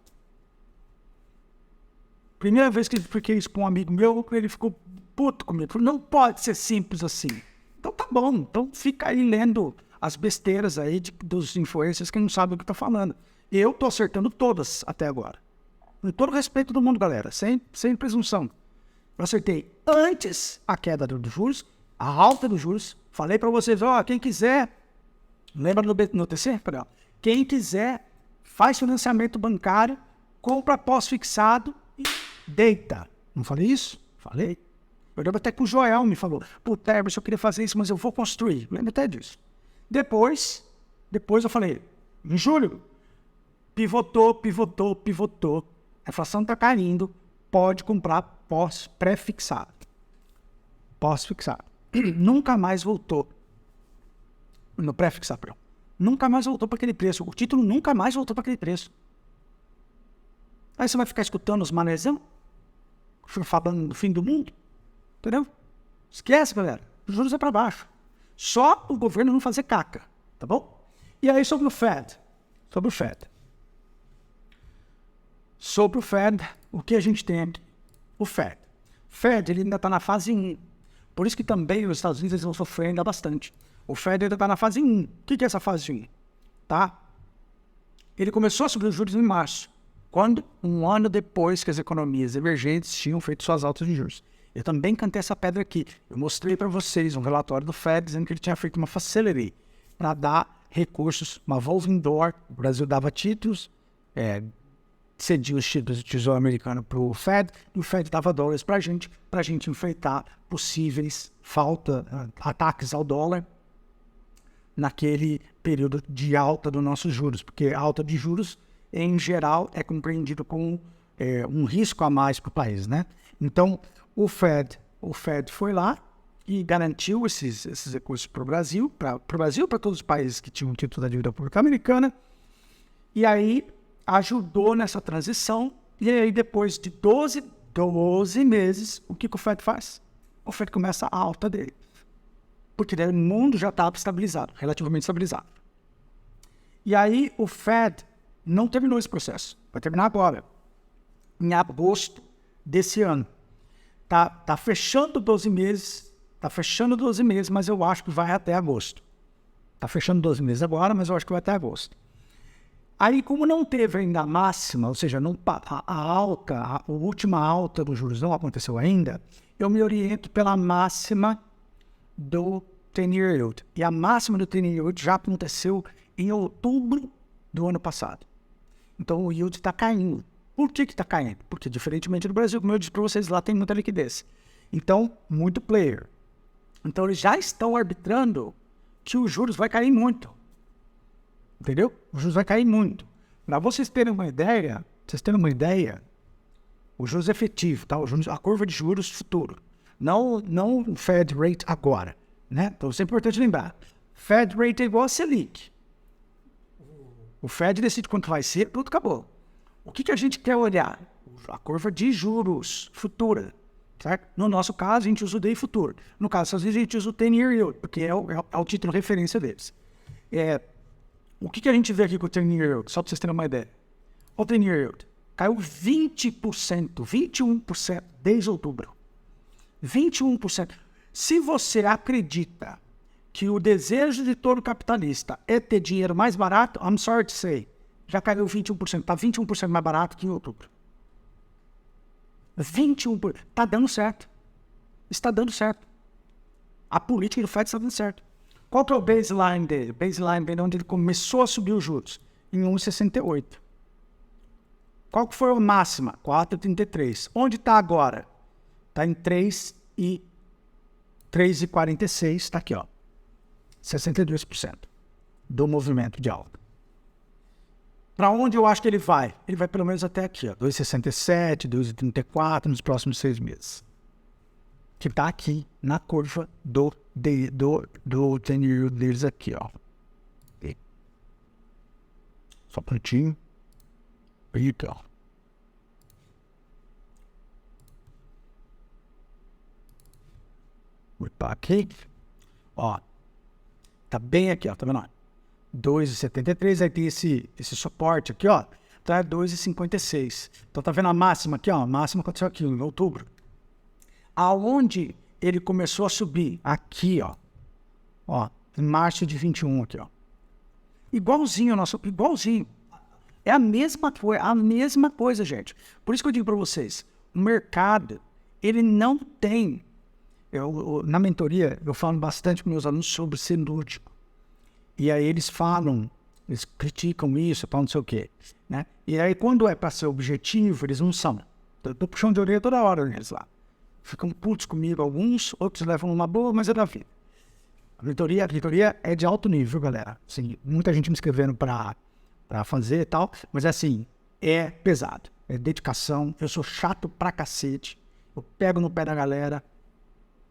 Primeira vez que eu expliquei isso para um amigo meu, ele ficou puto comigo. Falou, não pode ser simples assim. Então tá bom. Então fica aí lendo as besteiras aí dos influencers que não sabem o que tá falando. Eu tô acertando todas até agora. Com todo o respeito do mundo, galera. Sem presunção. Eu acertei antes a queda dos juros, a alta dos juros. Falei para vocês, quem quiser... Lembra no TC? Quem quiser, faz financiamento bancário, compra pós-fixado e deita. Não falei isso? Falei. Eu lembro até que o Joel me falou, puta, Herbert, eu queria fazer isso, mas eu vou construir. Lembro até disso. Depois eu falei, em julho, pivotou. A inflação está caindo, pode comprar pré-fixado. Pós-fixado. Nunca mais voltou. No pré-fixado, nunca mais voltou para aquele preço. O título nunca mais voltou para aquele preço. Aí você vai ficar escutando os manezão, falando do fim do mundo, entendeu? Esquece, galera. Os juros é para baixo. Só o governo não fazer caca, tá bom? E aí sobre o Fed. Sobre o Fed, o que a gente tem aqui? O Fed. Fed, ele ainda está na fase 1. Por isso que também os Estados Unidos vão sofrer ainda bastante. O Fed ainda está na fase 1. O que é essa fase 1? Tá? Ele começou a subir os juros em março, quando? Um ano depois que as economias emergentes tinham feito suas altas de juros. Eu também cantei essa pedra aqui. Eu mostrei para vocês um relatório do Fed dizendo que ele tinha feito uma facility para dar recursos, uma revolving door. O Brasil dava títulos, cedia os títulos do Tesouro Americano para o Fed, e o Fed dava dólares para a gente enfrentar possíveis ataques ao dólar naquele período de alta dos nossos juros, porque alta de juros, em geral, é compreendido como um risco a mais para o país, né? Então, o Fed foi lá e garantiu esses recursos para o Brasil, para todos os países que tinham título da dívida pública americana, e aí ajudou nessa transição, e aí depois de 12 meses, o que o Fed faz? O Fed começa a alta dele. Porque o mundo já estava estabilizado, relativamente estabilizado. E aí o Fed não terminou esse processo. Vai terminar agora, em agosto desse ano. Tá fechando 12 meses, mas eu acho que vai até agosto. Tá fechando 12 meses agora, mas eu acho que vai até agosto. Aí, como não teve ainda a máxima, ou seja, a última alta dos juros não aconteceu ainda, eu me oriento pela máxima do 10-year yield. E a máxima do 10-year yield já aconteceu em outubro do ano passado. Então o yield está caindo. Por que está caindo? Porque, diferentemente do Brasil, como eu disse para vocês, lá tem muita liquidez. Então, muito player. Então eles já estão arbitrando que os juros vai cair muito. Entendeu? Os juros vai cair muito. Para vocês terem uma ideia, o juros efetivo, tá? A curva de juros futuro. Não o Fed Rate agora, né? Então isso é importante lembrar. Fed Rate é igual a Selic. O Fed decide quanto vai ser, tudo acabou. O que a gente quer olhar? A curva de juros futura, certo? No nosso caso, a gente usa o DI futuro. No caso dos Estados Unidos, a gente usa o 10-year yield, porque é o título de referência deles. O que a gente vê aqui com o 10-year yield? Só para vocês terem uma ideia. O 10-year yield caiu 20%, 21% desde outubro. 21%. Se você acredita que o desejo de todo capitalista é ter dinheiro mais barato, I'm sorry to say, já caiu 21%. Está 21% mais barato que em outubro. 21%. Está dando certo. Está dando certo. A política do FED está dando certo. Qual que é o baseline dele? O baseline dele é onde ele começou a subir os juros. Em 1,68. Qual que foi a máxima? 4,33. Onde está agora? Está em 3,46. Está aqui, ó. 62% do movimento de alta. Para onde eu acho que ele vai? Ele vai pelo menos até aqui, ó. 2,67, 2,34 nos próximos 6 meses. Que está aqui na curva do 10-year deles aqui, ó. Só um pontinho. Então. Vou botar aqui. Ó. Tá bem aqui, ó. Tá vendo? 2,73. Aí tem esse suporte aqui, ó. Tá 2,56. Então tá vendo a máxima aqui, ó. A máxima aconteceu aqui em outubro. Aonde ele começou a subir? Aqui, ó. Ó. Em março de 21 aqui, ó. Igualzinho, igualzinho. É a mesma coisa, gente. Por isso que eu digo para vocês, o mercado, ele não tem... na mentoria, eu falo bastante com meus alunos sobre ser lúdico. E aí eles criticam isso, falam não sei o quê. Né? E aí quando é para ser objetivo, eles não são. Eu tô puxando de orelha toda hora neles lá. Ficam putos comigo alguns, outros levam uma boa, mas é da vida. A mentoria é de alto nível, galera. Assim, muita gente me escrevendo para fazer e tal, mas assim, é pesado. É dedicação, eu sou chato pra cacete. Eu pego no pé da galera.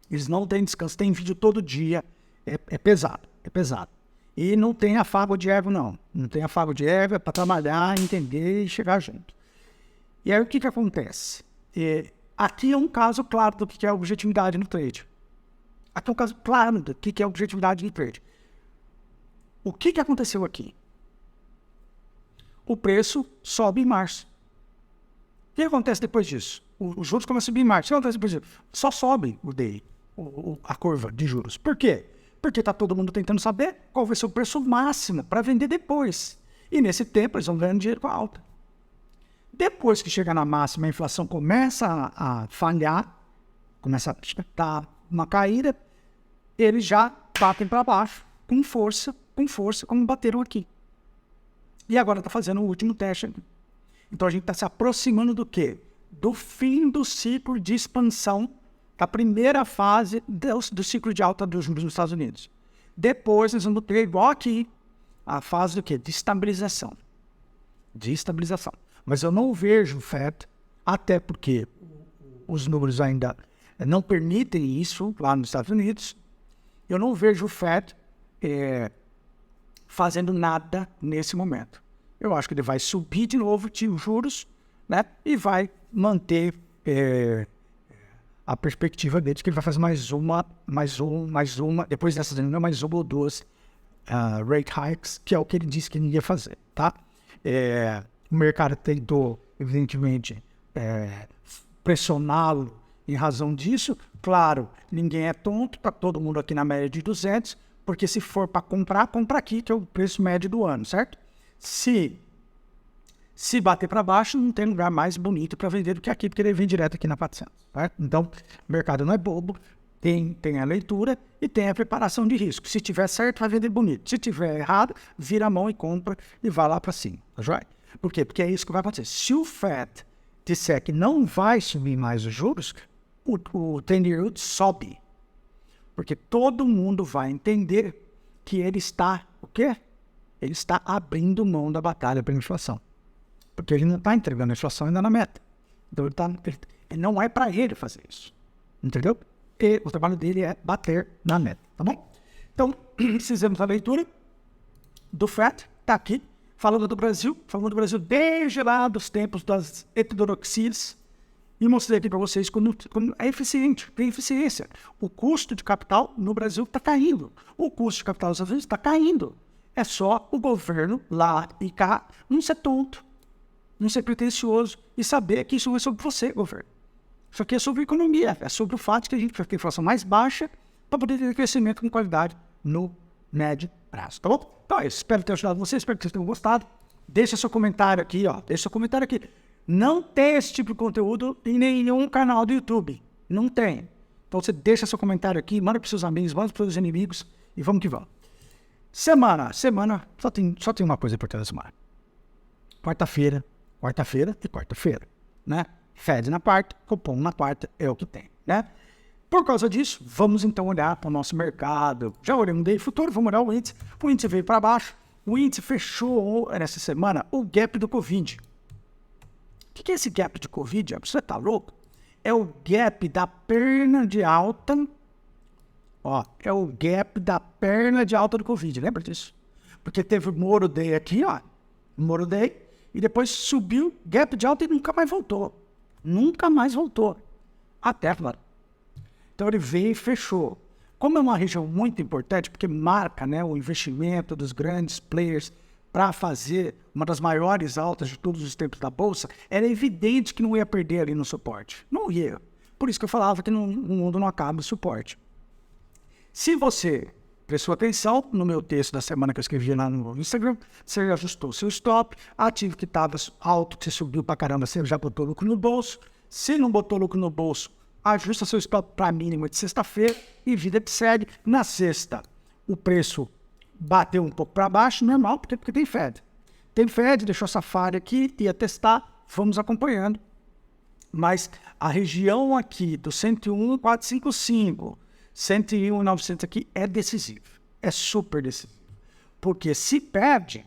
Eles não têm descanso, tem vídeo todo dia. É pesado, é pesado. E não tem afago de ego, não. Não tem afago de ego, é para trabalhar, entender e chegar junto. E aí o que acontece? Aqui é um caso claro do que é objetividade no trade. Aqui é um caso claro do que é objetividade no trade. O que aconteceu aqui? O preço sobe em março. O que acontece depois disso? Os juros começam a subir em março. O que acontece depois disso? Só sobe o DI, a curva de juros. Por quê? Porque está todo mundo tentando saber qual vai ser o preço máximo para vender depois. E nesse tempo eles vão ganhando dinheiro com a alta. Depois que chegar na máxima, a inflação começa a falhar, começa a dar uma caída, eles já batem para baixo, com força, como bateram aqui. E agora está fazendo o último teste. Então a gente está se aproximando do quê? Do fim do ciclo de expansão, da primeira fase do ciclo de alta dos juros nos Estados Unidos. Depois nós vamos ter, igual aqui, a fase do quê? De estabilização. De estabilização. Mas eu não vejo o FED, até porque os números ainda não permitem isso lá nos Estados Unidos. Eu não vejo o FED fazendo nada nesse momento. Eu acho que ele vai subir de novo os juros, né? E vai manter a perspectiva dele de que ele vai fazer mais uma, depois dessas reuniões, mais uma ou duas rate hikes, que é o que ele disse que ele ia fazer, tá? O mercado tentou, evidentemente, pressioná-lo em razão disso. Claro, ninguém é tonto, está todo mundo aqui na média de 200, porque se for para comprar, compra aqui, que é o preço médio do ano, certo? Se bater para baixo, não tem lugar mais bonito para vender do que aqui, porque ele vem direto aqui na 400, certo? Então, o mercado não é bobo, tem a leitura e tem a preparação de risco. Se tiver certo, vai vender bonito. Se tiver errado, vira a mão e compra e vai lá para cima, tá joia? Por quê? Porque é isso que vai acontecer. Se o FED disser que não vai subir mais os juros, o 10-year sobe. Porque todo mundo vai entender que ele está, o quê? Ele está abrindo mão da batalha pela inflação. Porque ele não está entregando a inflação ainda na meta. Então ele não é para ele fazer isso. Entendeu? E o trabalho dele é bater na meta, tá bom? Então, fizemos a leitura do FED, está aqui. Falando do Brasil desde lá dos tempos das heterodoxias, e mostrei aqui para vocês como é eficiente, tem eficiência. O custo de capital no Brasil está caindo. O custo de capital nos Estados Unidos está caindo. É só o governo lá e cá não ser tonto, não ser pretensioso e saber que isso não é sobre você, governo. Isso aqui é sobre economia, é sobre o fato de que a gente vai ter inflação mais baixa para poder ter crescimento com qualidade no médio prazo, tá bom? Então é isso, espero ter ajudado vocês, espero que vocês tenham gostado. Deixa seu comentário aqui, ó, deixa seu comentário aqui. Não tem esse tipo de conteúdo em nenhum canal do YouTube, não tem. Então você deixa seu comentário aqui, manda para seus amigos, manda para seus inimigos e vamos que vamos. Semana, só tem uma coisa importante da semana. Quarta-feira e quarta-feira, né? Fed na quarta, cupom na quarta, é o que tem, né? Por causa disso, vamos então olhar para o nosso mercado. Já olhamos day futuro, vamos olhar o índice. O índice veio para baixo, o índice fechou nessa semana o gap do Covid. O que é esse gap de Covid? Você tá louco? É o gap da perna de alta. Ó, é o gap da perna de alta do Covid, lembra disso? Porque teve o Moro Day aqui, ó. Moro Day. E depois subiu, gap de alta e nunca mais voltou. Nunca mais voltou. Até, claro. Então ele veio e fechou. Como é uma região muito importante, porque marca, né, o investimento dos grandes players para fazer uma das maiores altas de todos os tempos da Bolsa, era evidente que não ia perder ali no suporte. Não ia. Por isso que eu falava que no mundo não acaba o suporte. Se você prestou atenção no meu texto da semana que eu escrevi lá no Instagram, você ajustou seu stop, ativo que estava alto, que você subiu pra caramba, você já botou lucro no bolso. Se não botou lucro no bolso, ajusta seu stop para mínimo de sexta-feira e vida que segue. Na sexta, o preço bateu um pouco para baixo, normal, porque tem Fed. Tem Fed, deixou essa falha aqui, ia testar, vamos acompanhando. Mas a região aqui do 101,455, 101,900 aqui é decisivo, é super decisivo. Porque se perde,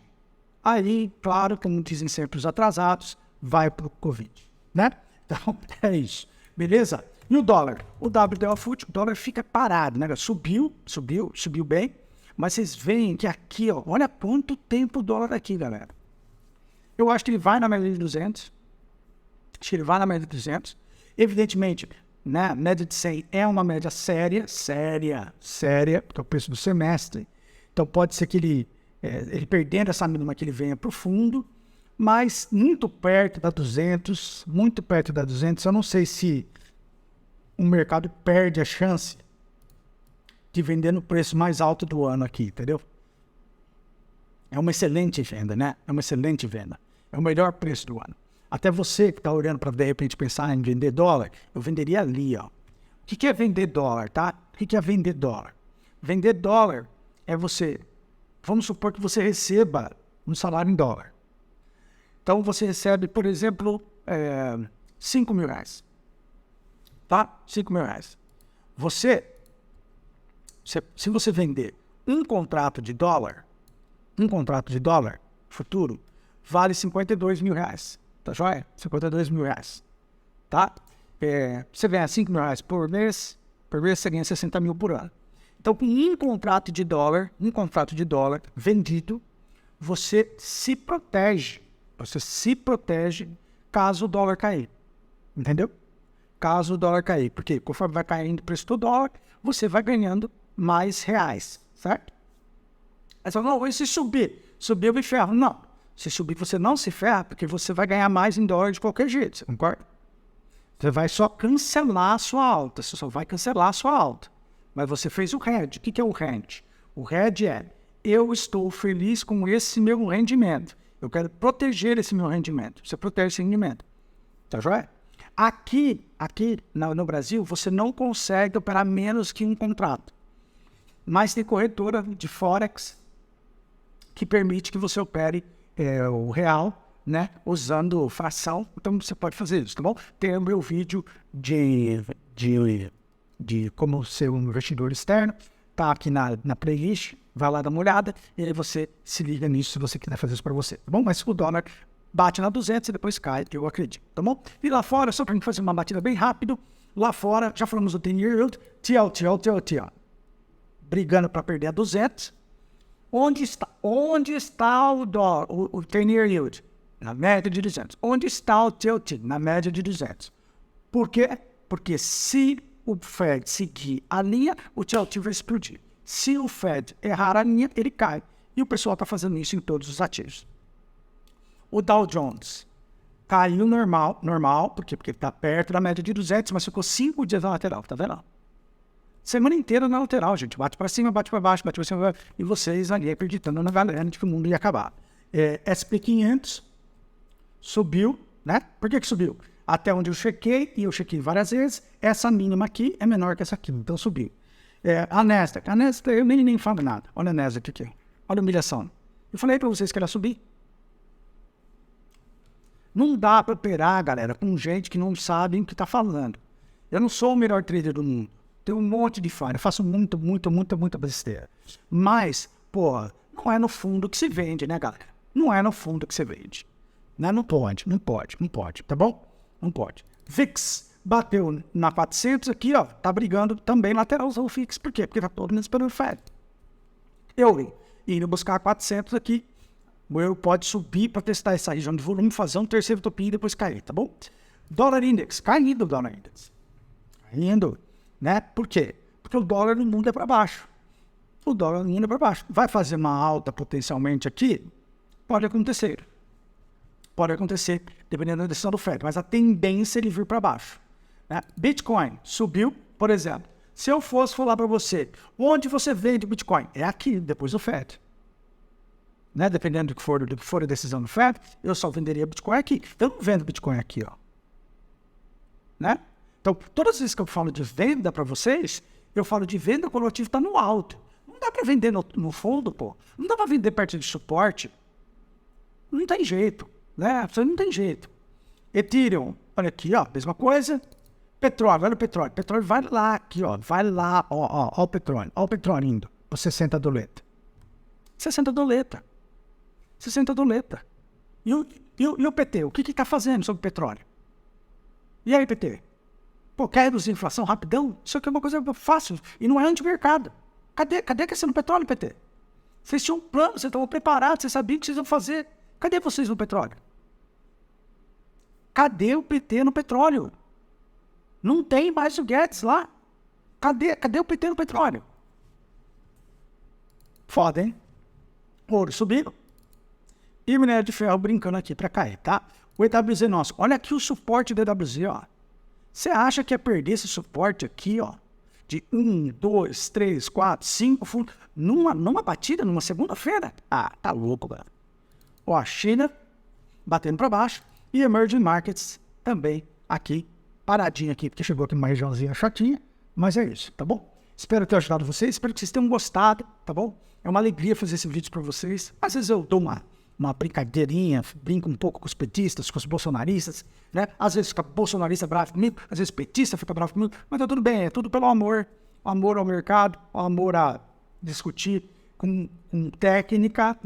aí, claro, como dizem sempre os atrasados, vai para o Covid, né? Então, é isso, beleza? E o dólar? O WDO-FUT, o dólar fica parado, né? Subiu bem, mas vocês veem que aqui, ó, olha quanto tempo o dólar aqui, galera. Eu acho que ele vai na média de 200, evidentemente, né, a média de 100 é uma média séria, porque é o preço do semestre. Então pode ser que ele perdendo essa mínima que ele venha para o fundo, mas muito perto da 200, eu não sei se o mercado perde a chance de vender no preço mais alto do ano aqui, entendeu? É uma excelente venda, né? É uma excelente venda. É o melhor preço do ano. Até você que está olhando para, de repente, pensar em vender dólar, eu venderia ali, ó. O que é vender dólar, tá? O que é vender dólar? Vender dólar é você... Vamos supor que você receba um salário em dólar. Então, você recebe, por exemplo, 5 mil reais. Tá? 5 mil reais. Se você vender um contrato de dólar futuro, vale 52 mil reais. Tá joia? 52 mil reais. Tá? Você ganha 5 mil reais por mês você ganha 60 mil por ano. Então, com um contrato de dólar vendido, você se protege. Você se protege caso o dólar cair. Entendeu? Caso o dólar cair. Porque conforme vai caindo o preço do dólar, você vai ganhando mais reais. Certo? Aí você fala, não, e se subir? Subir eu me ferro. Não. Se subir, você não se ferra, porque você vai ganhar mais em dólar de qualquer jeito, você concorda? Você vai só cancelar a sua alta, você só vai cancelar a sua alta. Mas você fez o hedge. O que é o hedge? O hedge é, eu estou feliz com esse meu rendimento. Eu quero proteger esse meu rendimento. Você protege esse rendimento. Tá joia? Aqui no Brasil, você não consegue operar menos que um contrato. Mas tem corretora de Forex que permite que você opere o real, né, usando fração. Então você pode fazer isso, tá bom? Tem o meu vídeo de como ser um investidor externo, tá aqui na playlist, vai lá dar uma olhada e aí você se liga nisso se você quiser fazer isso para você, tá bom? Mas o dólar bate na 200 e depois cai, eu acredito, tá bom? E lá fora, só pra gente fazer uma batida bem rápido, lá fora, já falamos do 10-year yield, TL, brigando para perder a 200. Onde está o dólar, o 10-year yield? Na média de 200. Onde está o TLT? Na média de 200. Por quê? Porque se o Fed seguir a linha, o TLT vai explodir. Se o Fed errar a linha, ele cai. E o pessoal está fazendo isso em todos os ativos. O Dow Jones caiu normal, porque está perto da média de 200, mas ficou 5 dias na lateral, tá vendo? Semana inteira na lateral, gente. Bate para cima, bate para baixo, bate para cima, e vocês ali acreditando na galera de que o mundo ia acabar. SP500 subiu, né? Por que subiu? Até onde eu chequei, e eu chequei várias vezes, essa mínima aqui é menor que essa aqui, então subiu. A Nasdaq eu nem falo nada. Olha a Nasdaq aqui. Olha a humilhação. Eu falei para vocês que ela ia subir. Não dá para operar, galera, com gente que não sabe o que está falando. Eu não sou o melhor trader do mundo. Tenho um monte de falha. Eu faço muita besteira. Mas, pô, não é no fundo que se vende, né, galera? Não é no fundo que se vende. Né? Não pode, tá bom? Não pode. VIX bateu na 400 aqui, ó. Tá brigando também lateralzão VIX. Por quê? Porque tá todo mundo esperando o Fed. Eu indo buscar 400 aqui. O euro pode subir para testar essa região de volume, fazer um terceiro topinho e depois cair, tá bom? Dólar Index, caindo o Dólar Index. Caindo, né? Por quê? Porque o dólar no mundo é para baixo. O dólar no mundo é para baixo. Vai fazer uma alta potencialmente aqui? Pode acontecer. Pode acontecer, dependendo da decisão do Fed. Mas a tendência é ele vir para baixo. Né? Bitcoin subiu, por exemplo. Se eu fosse falar para você, onde você vende Bitcoin? É aqui, depois do Fed. Né? Dependendo do que for a decisão do Fed, eu só venderia Bitcoin aqui. Eu não vendo Bitcoin aqui, ó. Né? Então, todas as vezes que eu falo de venda para vocês, eu falo de venda quando o ativo está no alto. Não dá para vender no fundo, pô. Não dá para vender perto de suporte. Não tem jeito, né? Você não tem jeito. Ethereum, olha aqui, ó, mesma coisa. Petróleo, olha o petróleo. Petróleo vai lá aqui, ó. Vai lá, ó o petróleo. Ó o petróleo indo por 60 doleta. 60 doleta. 60 doleta. E o PT? O que está fazendo sobre o petróleo? E aí, PT? Pô, quer reduzir a inflação rapidão? Isso aqui é uma coisa fácil. E não é antimercado. Cadê a questão do petróleo, PT? Vocês tinham um plano, vocês estavam preparados, vocês sabiam o que vocês iam fazer. Cadê vocês no petróleo? Cadê o PT no petróleo? Não tem mais o Guedes lá. Cadê o PT no petróleo? Foda, hein? Ouro subindo. E minério de ferro brincando aqui para cair, tá? O EWZ nosso. Olha aqui o suporte do EWZ, ó. Você acha que é perder esse suporte aqui, ó? De 1, 2, 3, 4, 5 fundos numa batida, numa segunda-feira? Ah, tá louco, galera. Ó, a China batendo para baixo e Emerging Markets também aqui, paradinho aqui, porque chegou aqui uma regiãozinha chatinha, mas é isso, tá bom? Espero ter ajudado vocês, espero que vocês tenham gostado, tá bom? É uma alegria fazer esse vídeo para vocês. Às vezes eu dou uma brincadeirinha, brinco um pouco com os petistas, com os bolsonaristas, né? Às vezes fica bolsonarista bravo comigo, às vezes petista fica bravo comigo, mas tá tudo bem, é tudo pelo amor. O amor ao mercado, o amor a discutir com técnica,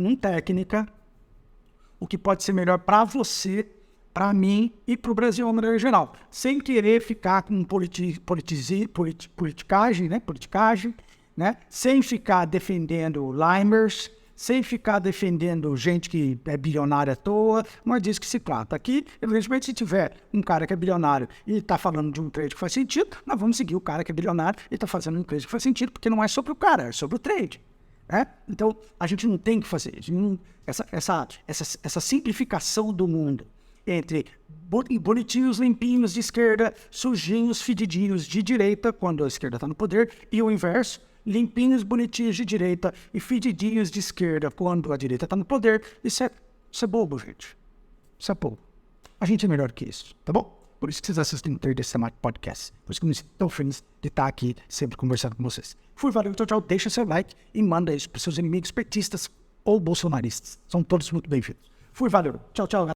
o que pode ser melhor para você, para mim e para o Brasil de maneira geral. Sem querer ficar com politicagem, né? Sem ficar defendendo limers, sem ficar defendendo gente que é bilionária à toa, mas disso que se trata. Aqui, evidentemente, se tiver um cara que é bilionário e está falando de um trade que faz sentido, nós vamos seguir o cara que é bilionário e está fazendo um trade que faz sentido, porque não é sobre o cara, é sobre o trade. Então, a gente não tem que fazer essa simplificação do mundo entre bonitinhos, limpinhos de esquerda, sujinhos, fedidinhos de direita, quando a esquerda está no poder, e o inverso, limpinhos, bonitinhos de direita e fedidinhos de esquerda, quando a direita está no poder. Isso é bobo, gente. Isso é bobo. A gente é melhor que isso, tá bom? Por isso que vocês assistem o Trader Systematic Podcast. Por isso que eu me sinto tão feliz de estar aqui sempre conversando com vocês. Fui, valeu, tchau. Deixa seu like e manda isso para seus inimigos petistas ou bolsonaristas. São todos muito bem-vindos. Fui, valeu. Tchau, galera.